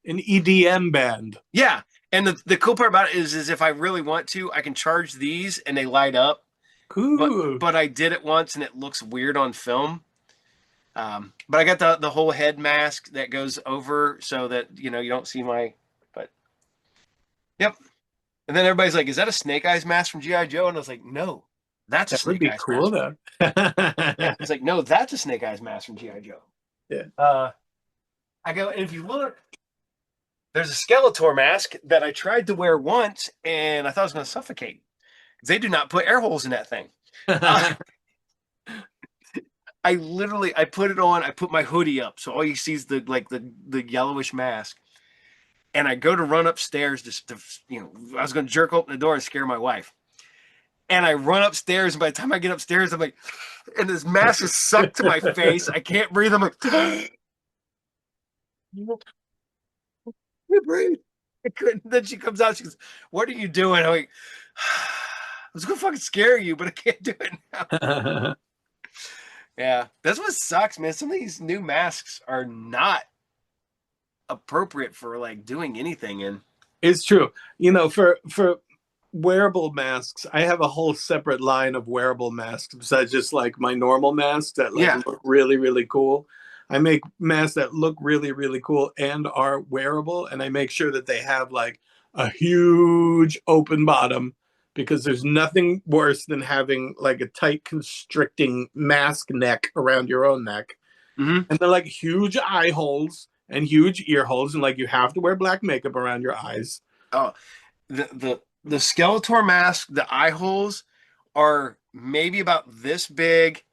an EDM band. yeah. And the cool part about it is if I really want to, I can charge these and they light up. Cool. But I did it once and it looks weird on film. But I got the whole head mask that goes over so that you don't see my. But yep. And then everybody's like, "Is that a Snake Eyes mask from GI Joe?" And I was like, "No, that's a That would Snake be Eyes cool mask." though. Yeah, it's like, "No, that's a Snake Eyes mask from GI Joe." Yeah. I go, and if you look, there's a Skeletor mask that I tried to wear once, and I thought I was going to suffocate. They do not put air holes in that thing. I put it on. I put my hoodie up, so all you see is the yellowish mask. And I go to run upstairs to I was going to jerk open the door and scare my wife. And I run upstairs, and by the time I get upstairs, I'm like, and this mask is sucked to my face. I can't breathe. I'm like, I can't breathe. I couldn't. Then she comes out. She goes, "What are you doing?" I'm like, I was gonna fucking scare you, but I can't do it now. Yeah, that's what sucks, man. Some of these new masks are not appropriate for like doing anything in. It's true. For wearable masks, I have a whole separate line of wearable masks besides just like my normal masks that like Yeah. look really, really cool. I make masks that look really, really cool and are wearable, and I make sure that they have like a huge open bottom because there's nothing worse than having like a tight constricting mask neck around your own neck. Mm-hmm. And they're like huge eye holes and huge ear holes, and like you have to wear black makeup around your eyes. Oh, the Skeletor mask, the eye holes are maybe about this big,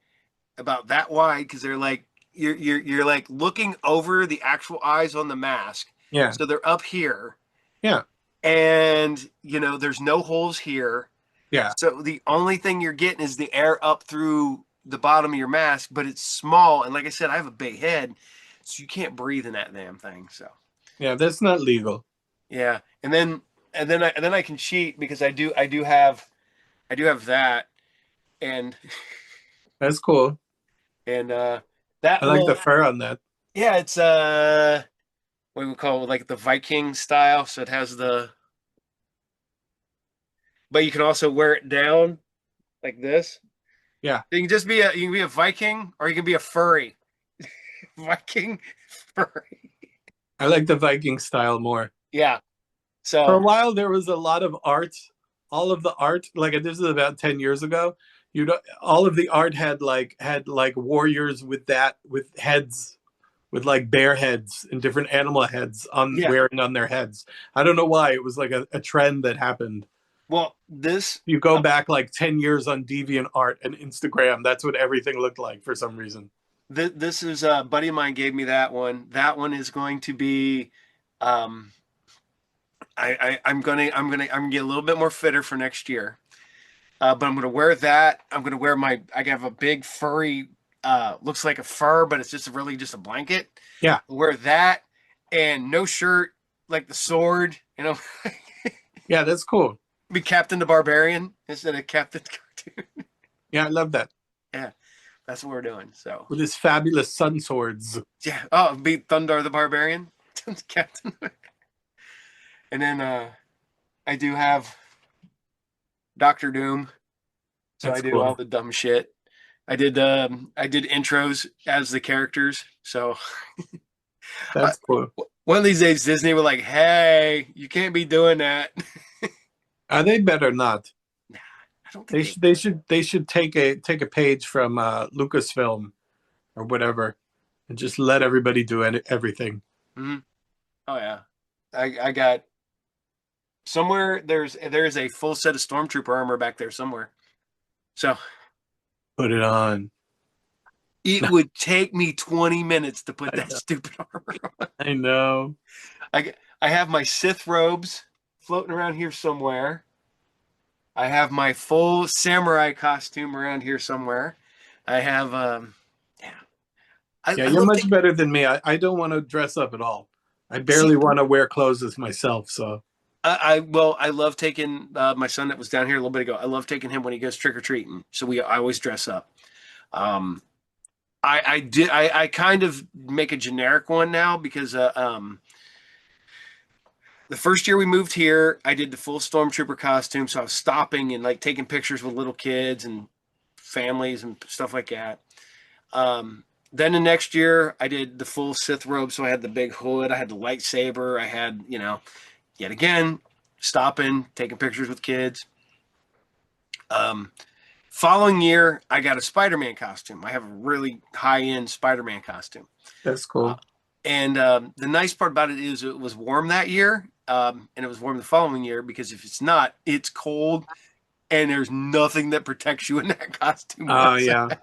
about that wide, because they're like you're like looking over the actual eyes on the mask. Yeah. So they're up here. Yeah. And there's no holes here. Yeah. So the only thing you're getting is the air up through the bottom of your mask, but it's small. And like I said, I have a big head, so you can't breathe in that damn thing. So Yeah, that's not legal. yeah, and then I can cheat because I do have that, and That's cool. and I that like the will fur on that. yeah, it's what we would call like the Viking style. So it has but you can also wear it down like this. Yeah. You can be a Viking or you can be a furry. Viking furry. I like the Viking style more. Yeah. For a So while there was a lot of art. All of the art, like this is about 10 years ago, all of the art had like warriors with heads, with like bear heads and different animal heads on yeah. wearing on their heads. I don't know why. It was like a trend that happened. Well, this You go back like 10 years on DeviantArt and Instagram, that's what everything looked like for some reason. this is a buddy of mine gave me that one. That one is going to be I'm gonna get a little bit more fitter for next year. But I'm gonna wear that. I'm gonna wear I have a big furry looks like a fur, but it's just really just a blanket. Yeah. I'll wear that and no shirt, like the sword, Yeah, that's cool. be Captain the Barbarian instead of Captain Cartoon. Yeah, I love that. Yeah, that's what we're doing. So With his fabulous sun swords. yeah. Oh, be Thundar the Barbarian, Captain. And then I do have Doctor Doom. So That's I do cool. all the dumb shit. I did intros as the characters. So That's cool. one of these days Disney were like, "Hey, you can't be doing that." They better not. Nah, I don't think They should take a page from Lucasfilm or whatever, and just let everybody do everything. Mm-hmm. Oh yeah, I got somewhere. There's a full set of Stormtrooper armor back there somewhere. So Put it on. it would take me 20 minutes to put that stupid armor on. I know. I have my Sith robes floating around here somewhere. I have my full samurai costume around here somewhere. I have yeah. Yeah, you're much better than me. I don't want to dress up at all. I barely want to wear clothes as myself. So I love taking my son that was down here a little bit ago. I love taking him when he goes trick or treating. So I always dress up. Um, I kind of make a generic one now because the first year we moved here, I did the full stormtrooper costume, so I was stopping and like taking pictures with little kids and families and stuff like that. Then the next year, I did the full Sith robe, so I had the big hood, I had the lightsaber, I had, yet again, stopping, taking pictures with kids. Um, Following year, I got a Spider-Man costume. I have a really high-end Spider-Man costume. That's Uh, cool. and the nice part about it is it was warm that year, and it was warm the following year because if it's not, it's cold, and there's nothing that protects you in that costume Yeah. whatsoever.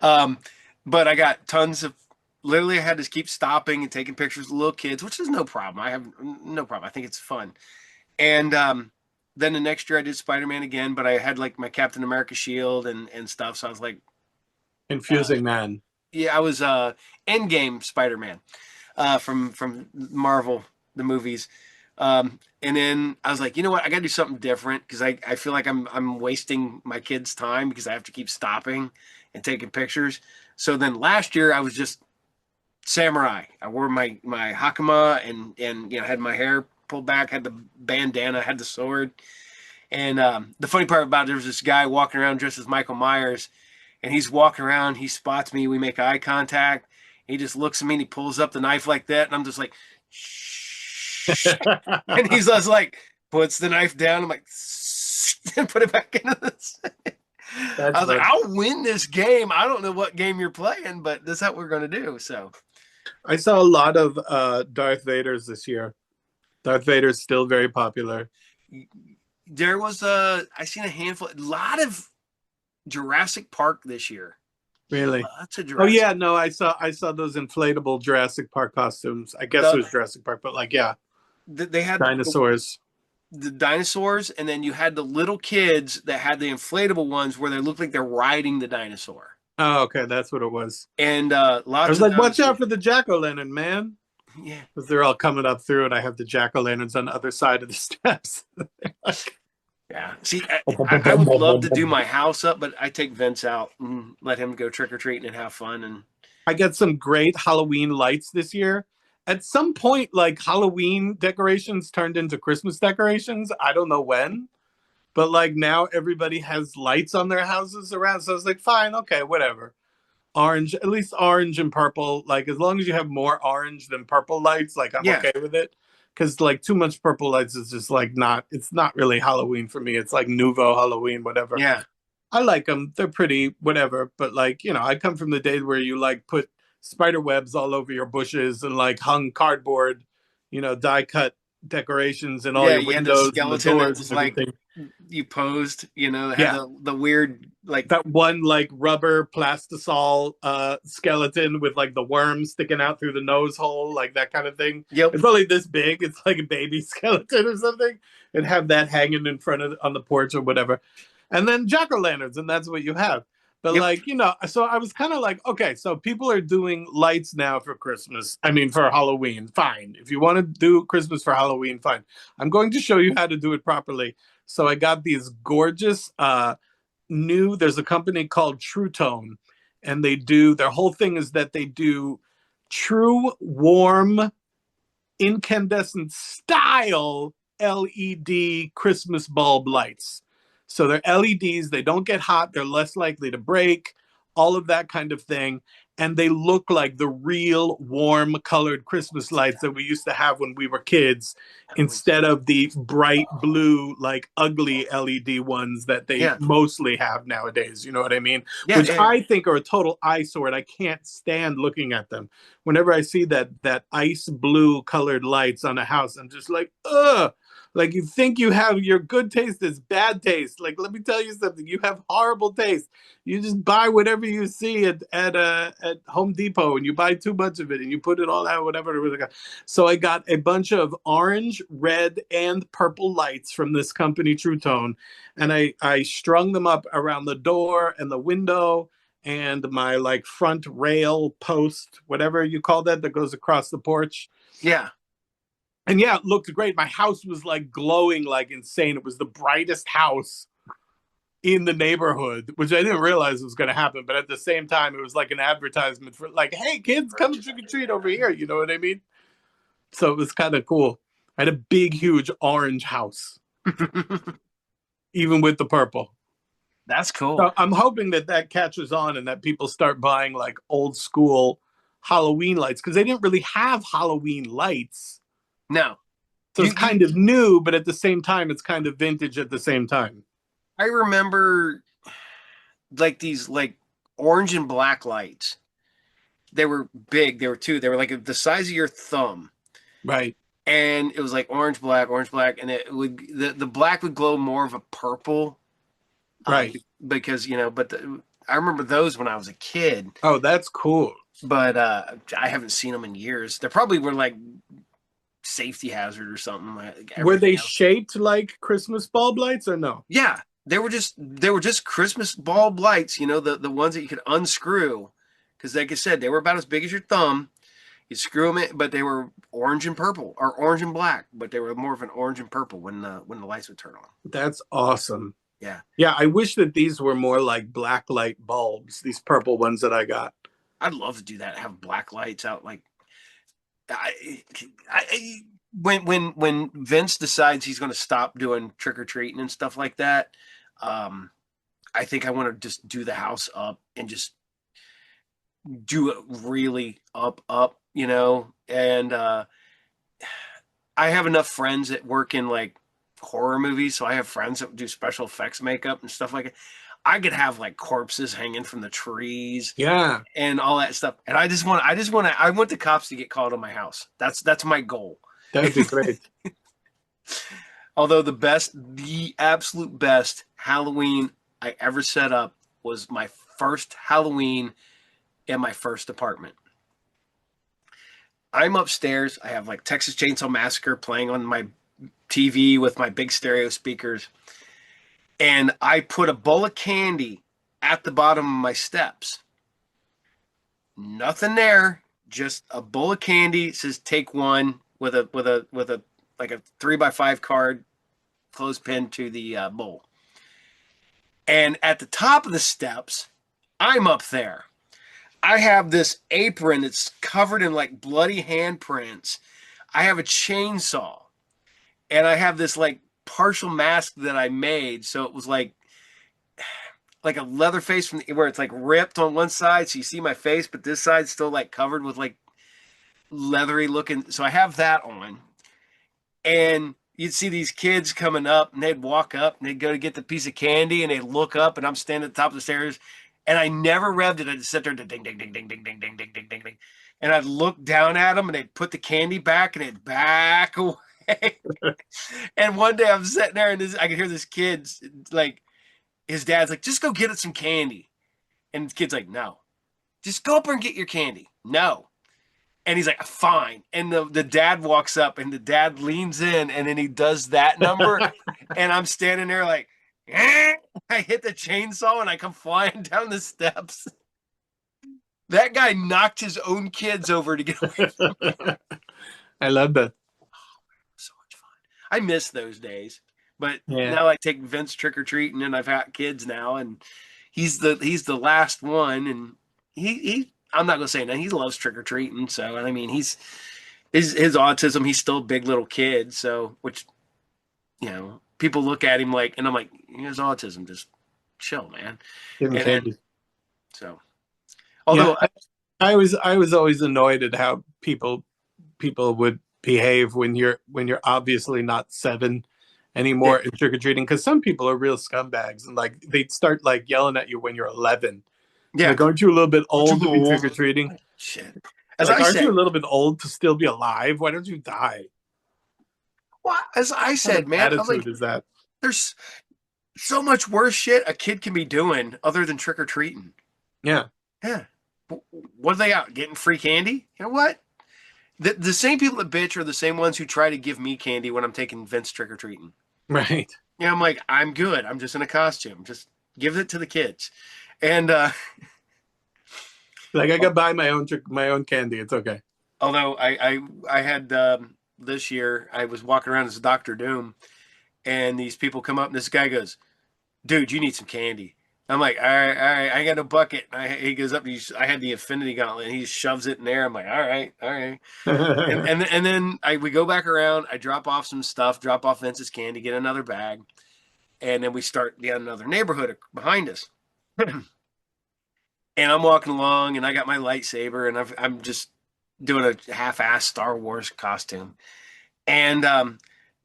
Um, but I got tons of. Literally, I had to keep stopping and taking pictures of little kids, which is no problem. I have no problem. I think it's fun. And then the next year, I did Spider Man again, but I had like my Captain America shield and stuff. So I was like, uh, Infusing man. yeah, I was Endgame Spider Man from Marvel the movies. And then I was like, you know what? I got to do something different because I feel like I'm wasting my kids' time because I have to keep stopping and taking pictures. So then last year I was just samurai. I wore my hakama and had my hair pulled back, had the bandana, had the sword. And the funny part about it, there was this guy walking around dressed as Michael Myers, and he's walking around. He spots me. We make eye contact. He just looks at me and he pulls up the knife like that, and I'm just like, shh. And he's just like, puts the knife down. I'm like, and put it back into this. I That's was like, fun. I'll win this game. I don't know what game you're playing, but this is what we're going to do. So, I saw a lot of Darth Vaders this year. Darth Vader's still very popular. there was I seen a lot of Jurassic Park this year. Really? Lots of Oh Jurassic. yeah, no, I saw those inflatable Jurassic Park costumes. I guess it The, was Jurassic Park, but like yeah, they had dinosaurs. the dinosaurs, and then you had the little kids that had the inflatable ones where they look like they're riding the dinosaur. Oh, okay, that's what it was. And I lots was of like, watch those. out for the jack-o'-lantern, man. Yeah, Because they're all coming up through, and I have the jack-o'-lanterns on the other side of the steps. yeah. See, I would love to do my house up, but I take Vince out and let him go trick or treating and have fun. And I got some great Halloween lights this year. At some point, like Halloween decorations turned into Christmas decorations. I don't know when, but like now everybody has lights on their houses around. So I was like, fine, okay, whatever. Orange, at least orange and purple. Like as long as you have more orange than purple lights, like I'm yeah, okay with it. Because like too much purple lights is just like not. It's not really Halloween for me. It's like nouveau Halloween, whatever. yeah, I like them. They're pretty, whatever. But like, I come from the days where you like put spider webs all over your bushes and like hung cardboard, die cut decorations and all yeah. your You had the windows and the skeleton that doors and was like everything. you posed, had Yeah. the weird like That one like rubber plastisol skeleton with like the worm sticking out through the nose hole, like that kind of thing. yep, It's only this big. It's like a baby skeleton or something, and have that hanging in front of on the porch or whatever. And then jack-o'-lanterns, and that's what you have. But yep, like, so I was kind of like, okay, so people are doing lights now for Christmas. I mean, for Halloween, fine. If you want to do Christmas for Halloween, fine. I'm going to show you how to do it properly. So I got these gorgeous there's a company called True Tone, and their whole thing is that they do true warm incandescent style LED Christmas bulb lights. So they're LEDs, they don't get hot, they're less likely to break, all of that kind of thing. And they look like the real warm colored Christmas lights that we used to have when we were kids, instead of the bright blue, like ugly LED ones that they yeah, mostly have nowadays. You know what I mean? yeah, Which yeah, I think are a total eyesore, and I can't stand looking at them. Whenever I see that ice blue colored lights on a house, I'm just like, ugh. Like you think you have your good taste is bad taste. Like let me tell you something, you have horrible taste. You just buy whatever you see at Home Depot, and you buy too much of it, and you put it all out, whatever. So I got a bunch of orange, red, and purple lights from this company, True Tone, and I strung them up around the door and the window and my like front rail post, whatever you call that goes across the porch. yeah. And yeah, it looked great. My house was like glowing like insane. It was the brightest house in the neighborhood, which I didn't realize was going to happen. But at the same time, it was like an advertisement for like, hey, kids, come trick or treat over here. You know what I mean? So it was kind of cool. I had a big, huge orange house, even with the purple. That's So cool. I'm hoping that that catches on and that people start buying like old school Halloween lights because they didn't really have Halloween lights. No, So you it's you. kind of new, but at the same time, it's kind of vintage at the same time. I remember like these like orange and black lights. They were big. They were two. They were like the size of your thumb, Right, and it was like orange black, and it would the black would glow more of a purple, right. because I remember those when I was a kid, Oh, that's cool. but I haven't seen them in years. They probably were like safety hazard or something like Were they everything else. shaped like Christmas bulb lights or no? Yeah, they were just Christmas bulb lights, the ones that you could unscrew, because like I said, they were about as big as your thumb. You screw them in, but they were orange and purple or orange and black, but they were more of an orange and purple when the lights would turn on. That's awesome. Yeah, Yeah, I wish that these were more like black light bulbs, these purple ones that I got. I'd love to do that. Have black lights out, like when Vince decides he's going to stop doing trick or treating and stuff like that. I think I want to just do the house up and just do it really up, and I have enough friends that work in like horror movies, so I have friends that do special effects makeup and stuff like it. I could have like corpses hanging from the trees Yeah, and all that stuff. And I want the cops to get called on my house. That's my goal. that would be great. Although the absolute best Halloween I ever set up was my first Halloween in my first apartment. I'm upstairs. I have like Texas Chainsaw Massacre playing on my TV with my big stereo speakers. And I put a bowl of candy at the bottom of my steps. Nothing there, just a bowl of candy. It says take one with a like a 3x5 card clothespin to the bowl. And at the top of the steps, I'm up there. I have this apron that's covered in like bloody handprints. I have a chainsaw, and I have this like partial mask that I made. So it was like a leather face where it's like ripped on one side, so you see my face, but this side's still like covered with like leathery looking. So I have that on, and you'd see these kids coming up, and they'd walk up, and they'd go to get the piece of candy, and they'd look up, and I'm standing at the top of the stairs, and I never revved it. I'd just sit there, ding, ding, ding, ding, ding, ding, ding, ding, ding, ding, ding, and I'd look down at them, and they'd put the candy back, and they'd back away. And one day I'm sitting there, and I could hear this kid, like, his dad's like, just go get it some candy. And the kid's like, no, just go up and get your candy. No. And he's like, fine. And the dad walks up, and the dad leans in, and then he does that number. And I'm standing there like, eh. I hit the chainsaw, and I come flying down the steps. That guy knocked his own kids over to get away. I love that. So much fun. I miss those days. But Yeah. now I take Vince trick or treating, and I've got kids now, and he's the last one, and he I'm not gonna say that he loves trick or treating. So I mean, his autism. He's still a big little kid. So which people look at him like, and I'm like, he has autism. Just chill, man. Give him And candy. so, although Yeah, I was always annoyed at how people would behave when you're obviously not 7 anymore in trick or treating, because some people are real scumbags and like they'd start like yelling at you when you're 11. yeah, Like, aren't you a little bit old to be old? trick or treating? Shit. As Like, I aren't said, you a little bit old to still be alive? Why don't you die? well, as I What said, kind of man, I'm like, attitude is that? there's so much worse shit a kid can be doing other than trick or treating. Yeah. Yeah. What are they out getting free candy? You know what? The same people that bitch are the same ones who try to give me candy when I'm taking Vince trick or treating. Right. Yeah, I'm like, I'm good. I'm just in a costume. Just give it to the kids. And Like, I could buy my own candy. It's okay. although I had this year I was walking around as Doctor Doom, and these people come up, and this guy goes, dude, you need some candy. I'm like, all right, I ain't got no bucket. He goes up, I had the infinity gauntlet, and he shoves it in there. I'm like, all right. And then we go back around. I drop off some stuff, drop off Vince's candy, get another bag, and then we start down another neighborhood behind us. And I'm walking along, and I got my lightsaber, and I'm just doing a half-ass Star Wars costume. And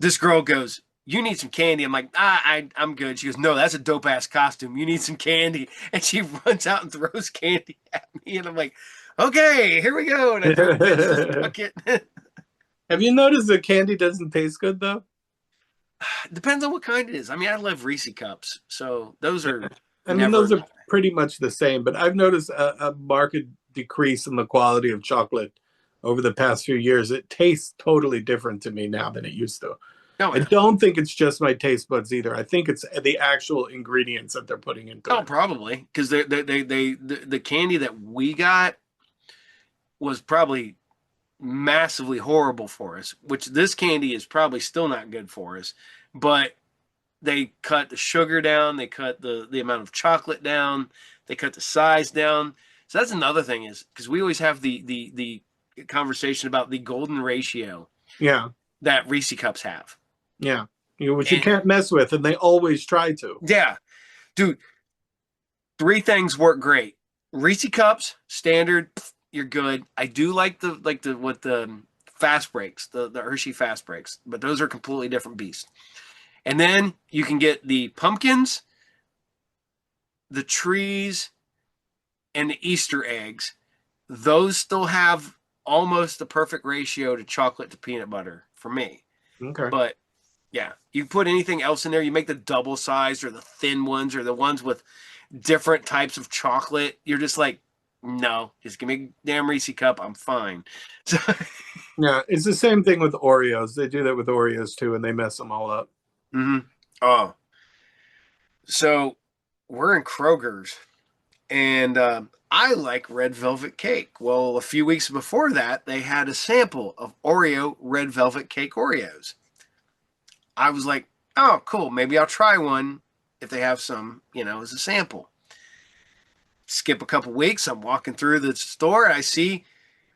this girl goes, "You need some candy." I'm like, I'm good. She goes, "No, that's a dope ass costume. You need some candy." And she runs out and throws candy at me, and I'm like, "Okay, here we go." And I throw Vince's bucket. Have you noticed that candy doesn't taste good though? Depends on what kind it is. I mean, I love Reese cups, so those are I mean, never. those are pretty much the same, but I've noticed a marked decrease in the quality of chocolate over the past few years. It tastes totally different to me now than it used to. Oh I yeah. don't think it's just my taste buds either. I think it's the actual ingredients that they're putting into Oh, it. probably because the candy that we got was probably massively horrible for us. Which this candy is probably still not good for us, but they cut the sugar down, they cut the amount of chocolate down, they cut the size down. So that's another thing is because we always have the conversation about the golden ratio Yeah, that Reese cups have. yeah. Which you And can't mess with, and they always try to. yeah, dude, three things work great. Reese cups, standard, you're good. I do like the what the fast breaks, the Hershey fast breaks, but those are completely different beasts. And then you can get the pumpkins, the trees, and the Easter eggs. Those still have almost the perfect ratio to chocolate to peanut butter for me. Okay. But yeah, you put anything else in there, you make the double size or the thin ones or the ones with different types of chocolate. You're just like, no, just give me a damn Reese cup. I'm fine. So, Yeah, it's the same thing with Oreos. They do that with Oreos too, and they mess them all up. mm-hmm. Oh, so we're in Kroger's, and I like red velvet cake. Well, a few weeks before that, they had a sample of Oreo red velvet cake Oreos. I was like, oh, cool. Maybe I'll try one if they have some, as a sample. Skip a couple weeks. I'm walking through the store. And I see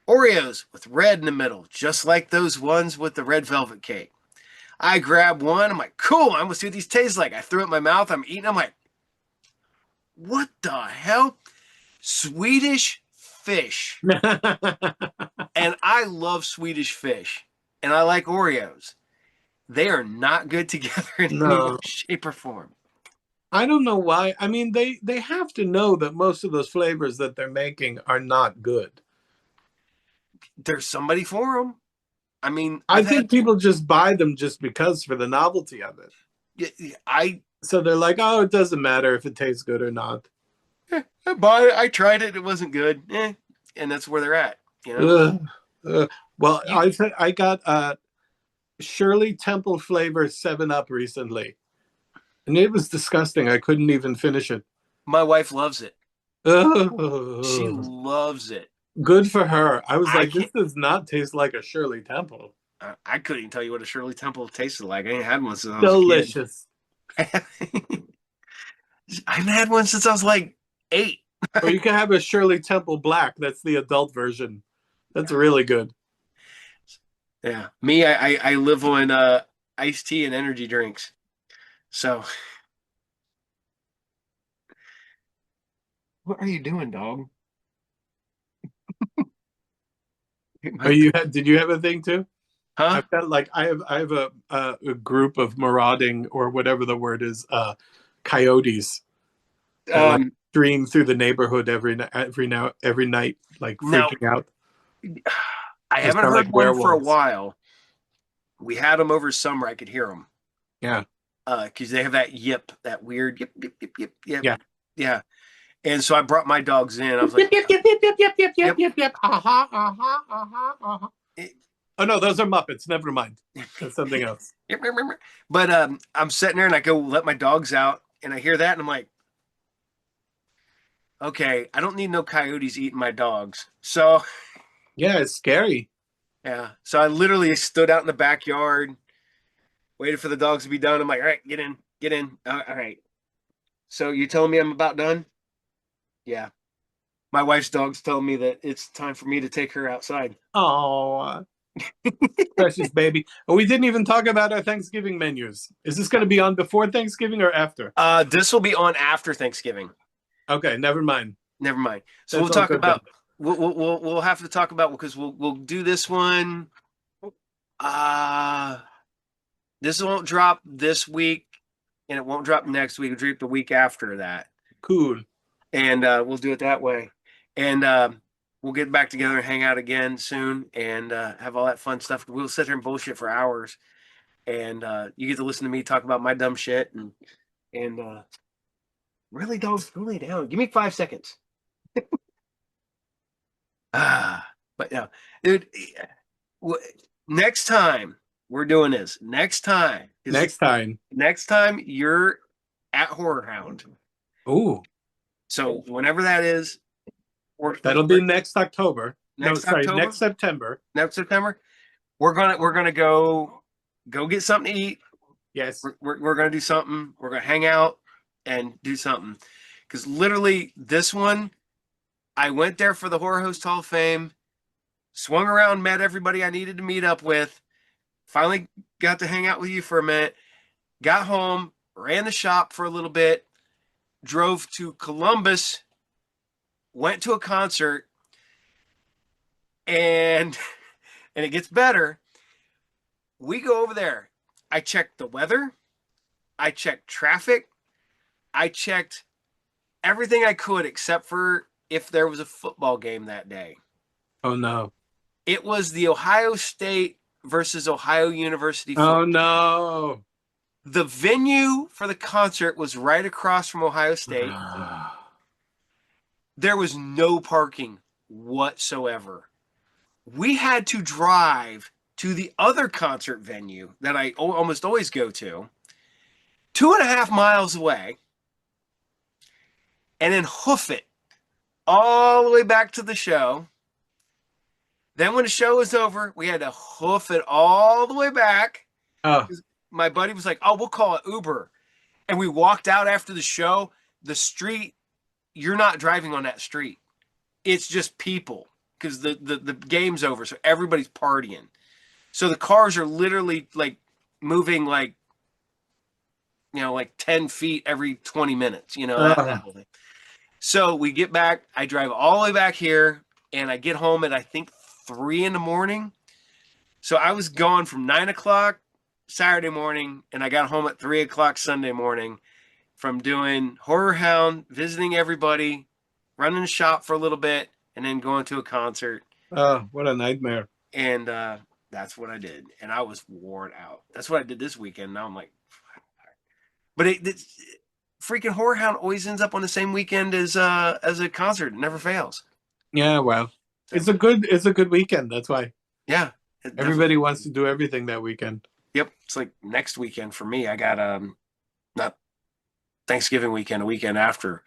Oreos with red in the middle, just like those ones with the red velvet cake. I grab one. I'm like, cool. I'm going to see what these taste like. I threw it in my mouth. I'm eating. I'm like, what the hell? Swedish fish. And I love Swedish fish. And I like Oreos. They are not good together in any way, No, shape, or form. I don't know why. I mean, they have to know that most of those flavors that they're making are not good. There's somebody for them. I mean, I I've had, think people just buy them just because for the novelty of it. I, So they're like, oh, it doesn't matter if it tastes good or not. I bought it. I tried it. It wasn't good. And that's where they're at. Ugh, ugh. Well, You, I got Shirley Temple flavor 7 Up recently, and it was disgusting. I couldn't even finish it. my wife loves it. She Ugh. loves it. Good for her. I was I like, this can't. does not tace like a Shirley Temple. I couldn't even tell you what a Shirley Temple tasted like. I ain't had one since I was a kid. Delicious. I haven't had one since I was like 8. Or you can have a Shirley Temple Black. That's the adult version. That's really good. Yeah, me, I live on iced tea and energy drinks. So, what are you doing, dog? Are you? Did you have a thing too? Huh? I've got like I have a group of marauding or whatever the word is, coyotes that like Um, stream through the neighborhood every night, like now freaking out. I Just haven't kind of heard like one for a werewolves. while. We had them over summer. I could hear them. Yeah, Because they have that yip, that weird yip, yip, yip, yip, yip. yeah. Yeah. And so I brought my dogs in. I was Yep, like, yep, yep, yep, yep, yep, yep, yep. yep, yep, yep. Uh-huh, uh-huh, uh-huh, uh-huh. Oh no, those are Muppets. Never mind. That's something else. Yep, yep, yep, yep. But I'm sitting there and I go let my dogs out and I hear that and I'm like, okay, I don't need no coyotes eating my dogs. So Yeah, it's scary. yeah, so I literally stood out in the backyard, waited for the dogs to be done. I'm like, all right, get in, get in. All right. So you telling me I'm about done? Yeah. My wife's dog's telling me that it's time for me to take her outside. Oh, precious baby. Oh, we didn't even talk about our Thanksgiving menus. Is this going to be on before Thanksgiving or after? This will be on after Thanksgiving. Okay, never mind. Never mind. So we'll That's all talk good then. about we'll have to talk about because we'll do this one. Uh this won't drop this week, and it won't drop next week. It'll drop the week after that, Cool. and we'll do it that way. And we'll get back together and hang out again soon, and have all that fun stuff. We'll sit here and bullshit for hours, and you get to listen to me talk about my dumb shit and really don't go lay down. Give me 5 seconds. But no, dude. Next time we're doing this. Next time. Next time. Next time you're at Horror Hound. Ooh, So whenever that is, that'll be next October. next No, sorry, October, next September. next September. We're gonna go get something to eat. Yes. We're gonna do something. We're gonna hang out and do something. Because literally this one, I went there for the Horror Host Hall of Fame, swung around, met everybody I needed to meet up with, finally got to hang out with you for a minute, got home, ran the shop for a little bit, drove to Columbus, went to a concert, and and it gets better. We go over there. I checked the weather, I checked traffic, I checked everything I could except for if there was a football game that day. Oh no. It was the Ohio State versus Ohio University football. Oh no. The venue for the concert was right across from Ohio State. There was no parking whatsoever. We had to drive to the other concert venue that I almost always go to, 2.5 miles away, and then hoof it all the way back to the show. Then when the show was over, we had to hoof it all the way back. Oh. My buddy was like, "Oh, we'll call it Uber." And we walked out after the show. The street, you're not driving on that street. It's just people because the game's over. So everybody's partying. So the cars are literally like moving like 10 feet every 20 minutes, that whole thing. So we get back. I drive all the way back here and I get home at, I think, 3 a.m. So I was gone from 9 o'clock Saturday morning, and I got home at 3 o'clock Sunday morning from doing Horror Hound, visiting everybody, running the shop for a little bit, and then going to a concert. Oh, what a nightmare. And that's what I did. And I was worn out. That's what I did this weekend. Now I'm like, but freaking Horror Hound always ends up on the same weekend as a concert. It never fails. Yeah, well, it's a good weekend. That's why. Yeah. Everybody wants to do everything that weekend. Yep. It's like next weekend for me. I got not Thanksgiving weekend, a weekend after.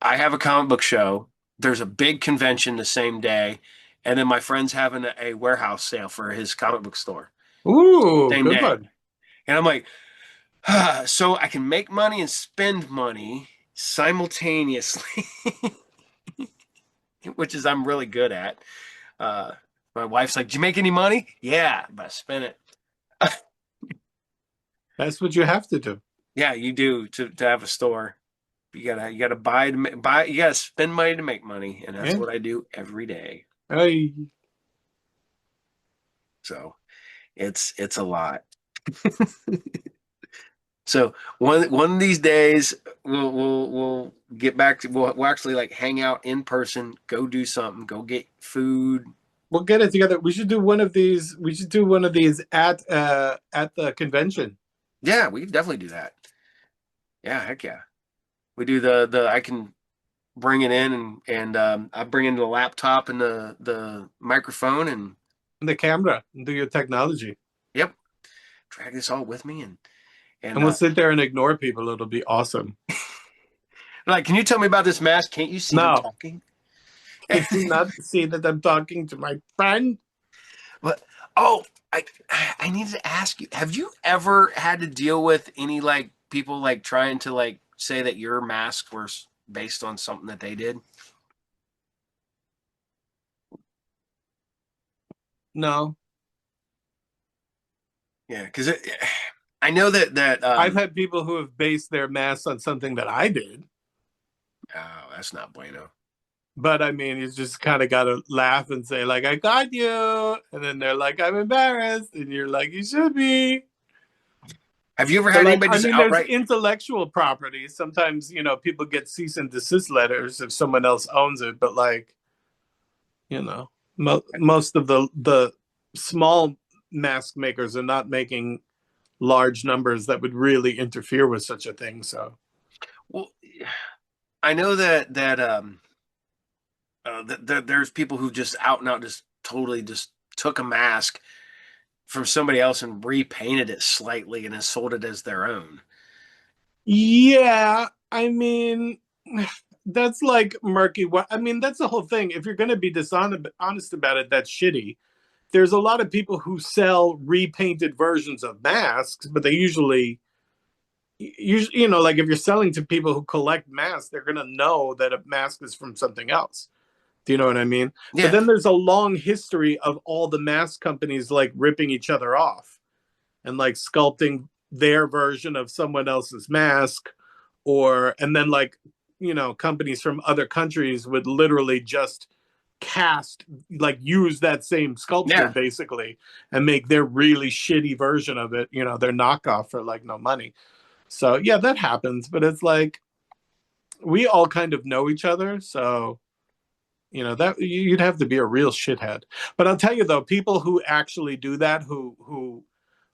I have a comic book show. There's a big convention the same day, and then my friend's having a warehouse sale for his comic book store. Ooh, Same good day. one. And I'm like, so I can make money and spend money simultaneously, which is I'm really good at. My wife's like, "Did you make any money?" "Yeah, but I spent it." That's what you have to do. Yeah, you do to have a store. You gotta buy. You gotta spend money to make money, and that's what I do every day. Hey. So, it's a lot. So one of these days we'll get back to we'll actually like hang out in person, go do something, go get food. We'll get it together. We should do one of these. We should do one of these at the convention. Yeah, we can definitely do that. Yeah, heck yeah. We do the I can bring it in and I bring in the laptop and the microphone and the camera and do your technology. Yep. Drag this all with me and we'll sit there and ignore people. It'll be awesome. Like, can you tell me about this mask? Can't you see me talking? Can you not see that I'm talking to my friend? But I need to ask you, have you ever had to deal with any like people like trying to like say that your masks were based on something that they did? No, Yeah, because I know that I've had people who have based their masks on something that I did. oh, that's not bueno. But I mean, you just kind of got to laugh and say, like, I got you. And then they're like, I'm embarrassed. And you're like, you should be. Have you ever But had like, anybody I just mean, there's outright? intellectual property. Sometimes, people get cease and desist letters if someone else owns it. But like, most of the small mask makers are not making large numbers that would really interfere with such a thing. So, Well, I know that there's people who just out and out just totally just took a mask from somebody else and repainted it slightly and has sold it as their own. yeah, I mean, that's like murky. I mean, that's the whole thing. If you're going to be honest about it, that's shitty. There's a lot of people who sell repainted versions of masks, but they usually, like if you're selling to people who collect masks, they're going to know that a mask is from something else. Do you know what I mean? But Yeah, then there's a long history of all the mask companies like ripping each other off and like sculpting their version of someone else's mask, and then like companies from other countries would literally just cast, like, use that same sculpture yeah. basically and make their really shitty version of it, their knockoff for like no money. So yeah, that happens, but it's like we all kind of know each other, so that you'd have to be a real shithead. But I'll tell you though, people who actually do that, who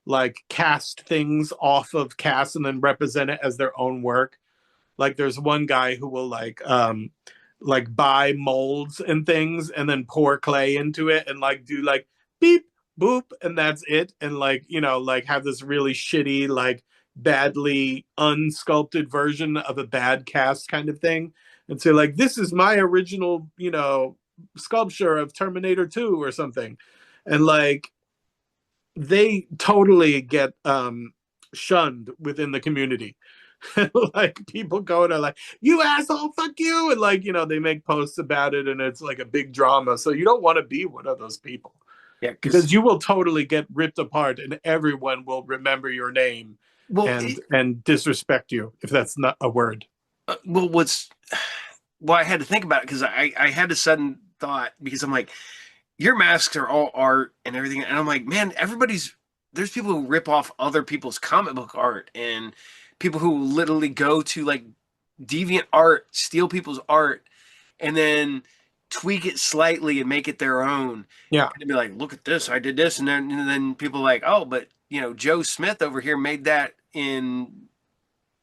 like cast things off of casts and then represent it as their own work. Like there's one guy who will like buy molds and things and then pour clay into it and like do like beep boop and that's it, and like like have this really shitty, like badly unsculpted version of a bad cast kind of thing, and say like, this is my original sculpture of Terminator 2 or something, and like they totally get shunned within the community. Like people go to like, you asshole, fuck you, and like they make posts about it and it's like a big drama. So you don't want to be one of those people, Yeah, because you will totally get ripped apart and everyone will remember your name well, and disrespect you, if that's not a word. well, I had to think about it because I had a sudden thought because I'm like, your masks are all art and everything, and I'm like, man, there's people who rip off other people's comic book art and people who literally go to like deviant art, steal people's art, and then tweak it slightly and make it their own. Yeah, And be like, look at this, I did this, and then people are like, oh, but Joe Smith over here made that in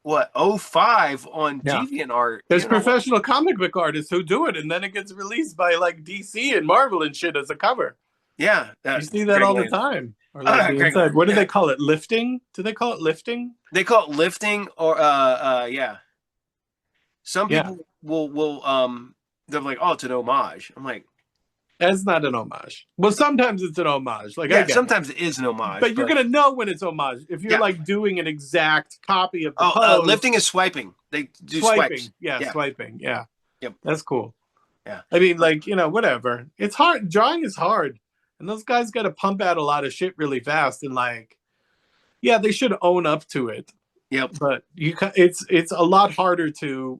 what, '05 on yeah. DeviantArt. There's professional comic book artists who do it and then it gets released by like DC and Marvel and shit as a cover. Yeah, You see that Greg all the Land. time. Or like the Greg inside. Land. What do Yeah. they call it? Lifting? Do they call it lifting? They call it lifting, or yeah. Some Yeah. people will they're like, oh, it's an homage. I'm like, That's not an homage. Well, sometimes it's an homage. Like I yeah, get it. sometimes it is an homage, But you're but gonna know when it's homage. If you're yeah. like doing an exact copy of the Oh, pose. lifting is swiping. They do Swiping. swipes. Yeah, Yeah. swiping. Yeah. Yep. That's cool. Yeah. I mean, like, whatever. It's hard. Drawing is hard. And those guys gotta pump out a lot of shit really fast. And like, yeah, they should own up to it. Yep. But it's a lot harder to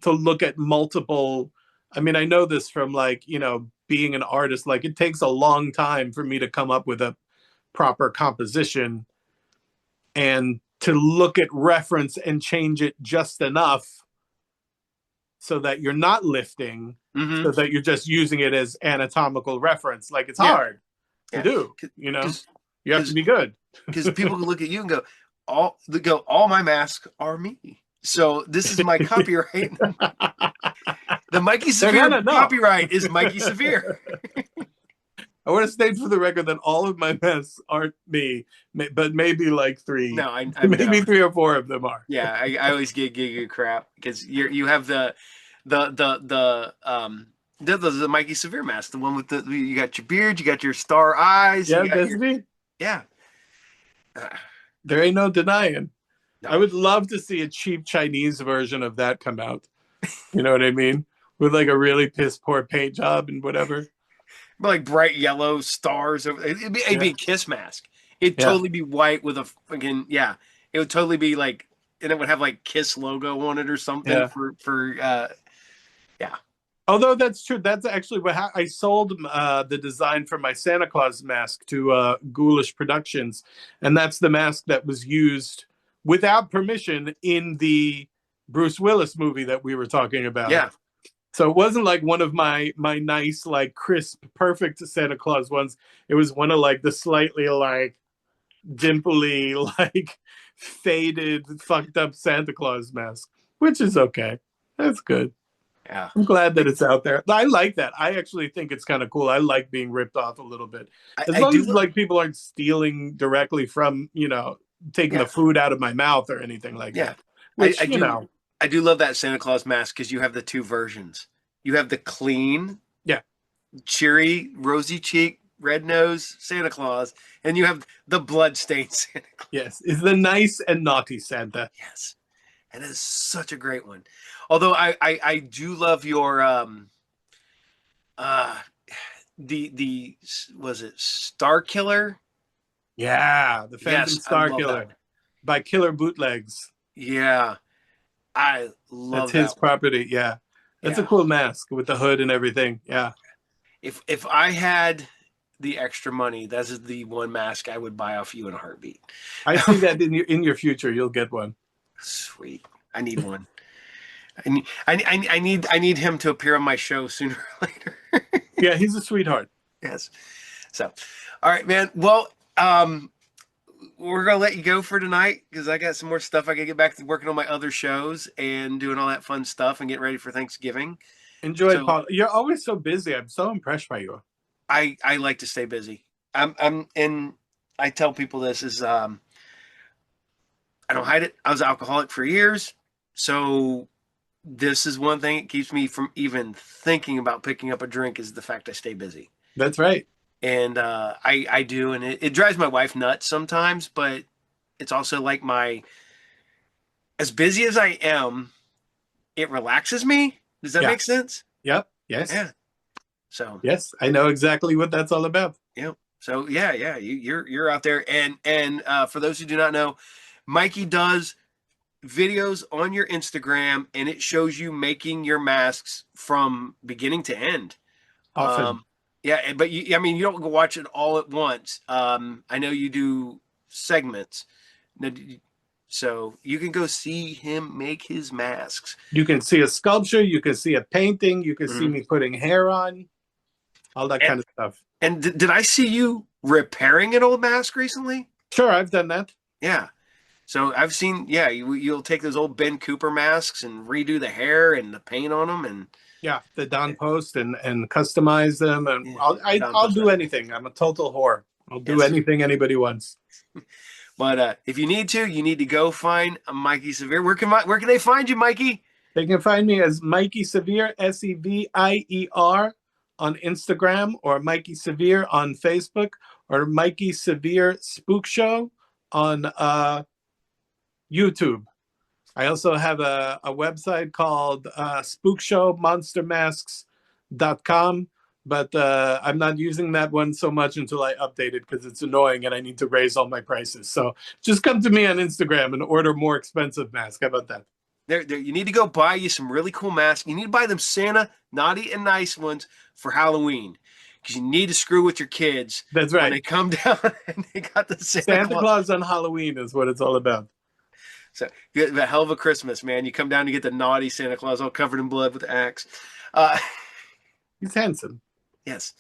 look at multiple. I mean, I know this from like being an artist. Like it takes a long time for me to come up with a proper composition and to look at reference and change it just enough so that you're not lifting, so that you're just using it as anatomical reference. Like it's hard to do. You have to be good, because people can look at you and go, all my masks are me. So this is my copyright. The Mikey Sevier copyright is Mikey Sevier. I want to state for the record that all of my masks aren't me, but maybe like three. No, I maybe know. 3 or 4 of them are. Yeah, I always give you crap because you have the Mikey Sevier mask, the one with you got your beard, you got your star eyes. Yeah, that's me. Yeah. There ain't no denying. No. I would love to see a cheap Chinese version of that come out. You know what I mean? With like a really piss poor paint job and whatever. But like bright yellow stars. It'd be Yeah. a Kiss mask. It'd Yeah. totally be white with a fucking, yeah. It would totally be like, and it would have like Kiss logo on it or something Yeah. for yeah. Although that's true. That's actually what I sold the design for my Santa Claus mask to Ghoulish Productions, and that's the mask that was used without permission in the Bruce Willis movie that we were talking about. Yeah. So it wasn't like one of my nice, like crisp, perfect Santa Claus ones. It was one of like the slightly like dimply, like faded, fucked up Santa Claus mask, which is okay. That's good. Yeah. I'm glad that it's out there. I like that. I actually think it's kind of cool. I like being ripped off a little bit. As I long do as like people aren't stealing directly from, taking yeah. the food out of my mouth or anything like Yeah. that. Which, I do love that Santa Claus mask because you have the two versions. You have the clean, yeah, cheery, rosy cheek, red nose Santa Claus, and you have the blood-stained Santa Claus. yes, is the nice and naughty Santa. Yes. And it is such a great one. Although I do love your uh the was it Star Killer? Yeah, the Phantom Yes, I Star love Killer that. by Killer Bootlegs. Yeah. I That's love his that one. property. Yeah, that's a Yeah. cool mask with the hood and everything. Yeah, If I had the extra money, that's the one mask I would buy off you in a heartbeat. I see that in your future. You'll get one. Sweet. I need one. I need him to appear on my show sooner or later. Yeah, he's a sweetheart. Yes. So, all right, man. Well, we're gonna let you go for tonight because I got some more stuff. I gotta get back to working on my other shows and doing all that fun stuff and getting ready for Thanksgiving. Enjoy it, So Paul. You're always so busy. I'm so impressed by you. I like to stay busy. And I tell people this is I don't hide it. I was an alcoholic for years, so this is one thing that keeps me from even thinking about picking up a drink is the fact I stay busy. That's right. And I do, and it drives my wife nuts sometimes, but it's also like as busy as I am, it relaxes me. Does that Yeah. make sense? Yep. Yes. Yeah. So Yes, I know exactly what that's all about. yeah. So yeah, you're out there, and for those who do not know, Mikey does videos on your Instagram, and it shows you making your masks from beginning to end. Often. Yeah, but I mean, you don't go watch it all at once. I know you do segments, so you can go see him make his masks. You can see a sculpture, you can see a painting, you can see me putting hair on, all that kind of stuff. And did I see you repairing an old mask recently? Sure, I've done that. Yeah. So I've seen, yeah, you'll take those old Ben Cooper masks and redo the hair and the paint on them, and Yeah, the Don Post and customize them, and yeah, I'll do anything. I'm a total whore. I'll do anything anybody wants. But if you need to go find Mikey Sevier. Where can they find you, Mikey? They can find me as Mikey Sevier, Sevier, on Instagram, or Mikey Sevier on Facebook, or Mikey Sevier Spook Show on YouTube. I also have a website called spookshowmonstermasks.com, but I'm not using that one so much until I update it because it's annoying and I need to raise all my prices. So just come to me on Instagram and order more expensive masks. How about that? There, you need to go buy you some really cool masks. You need to buy them Santa, naughty and nice ones for Halloween because you need to screw with your kids. That's right. When they come down and they got the Santa Claus on Halloween is what it's all about. So you get a hell of a Christmas, man. You come down to get the naughty Santa Claus all covered in blood with the axe. He's handsome. Yes.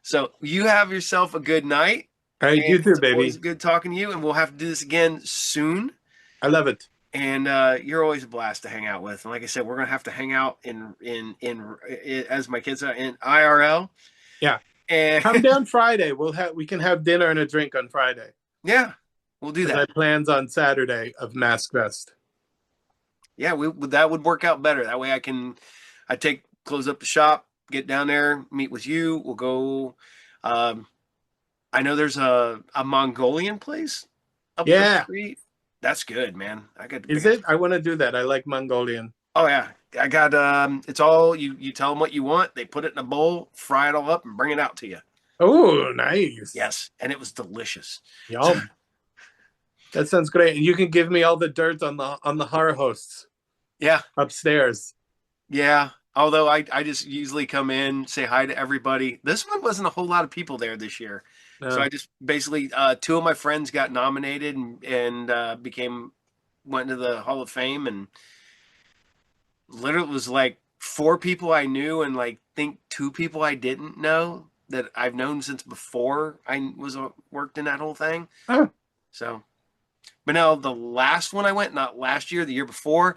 So you have yourself a good night. All right, you too, baby. Always good talking to you, and we'll have to do this again soon. I love it. And you're always a blast to hang out with. And like I said, we're gonna have to hang out in as my kids are in IRL. Yeah. And come down Friday. We can have dinner and a drink on Friday. Yeah, we'll do that. I have plans on Saturday of Mask Fest. Yeah, that would work out better. That way I close up the shop, get down there, meet with you. We'll go. I know there's a Mongolian place up the street. That's good, man. I got. Is it? I want to do that. I like Mongolian. Oh yeah, I got. It's all you. You tell them what you want. They put it in a bowl, fry it all up, and bring it out to you. Oh, nice. Yes, and it was delicious. Yum. That sounds great. And you can give me all the dirt on the horror hosts Yeah, upstairs. yeah. Although I just usually come in, say hi to everybody. This one wasn't a whole lot of people there this year, so No. I just basically two of my friends got nominated and went to the Hall of Fame, and literally it was like four people I knew and like think two people I didn't know that I've known since before I was worked in that whole thing. Oh, So, but now the last one I went, not last year, the year before,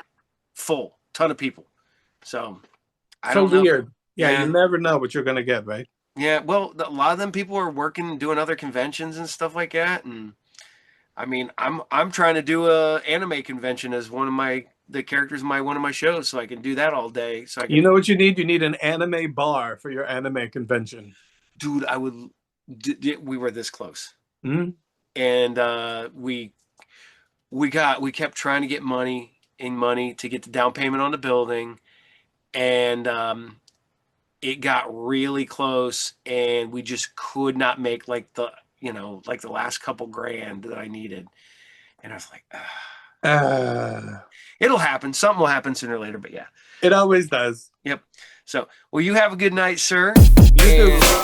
full, ton of people. So I so don't know. weird. Yeah, Yeah. you never know what you're gonna get, right? Yeah, well, a lot of them people are working and doing other conventions and stuff like that, and I mean, I'm trying to do a anime convention as one of the characters in one of my shows, so I can do that all day. So I can, You know what you need? You need an anime bar for your anime convention. dude, we were this close, Hmm? and we kept trying to get money to get the down payment on the building, and it got really close, and we just could not make like the last couple grand that I needed, and I was like, it'll happen. Something will happen sooner or later, but yeah. It always does. Yep. So, well, you have a good night, sir. You And too.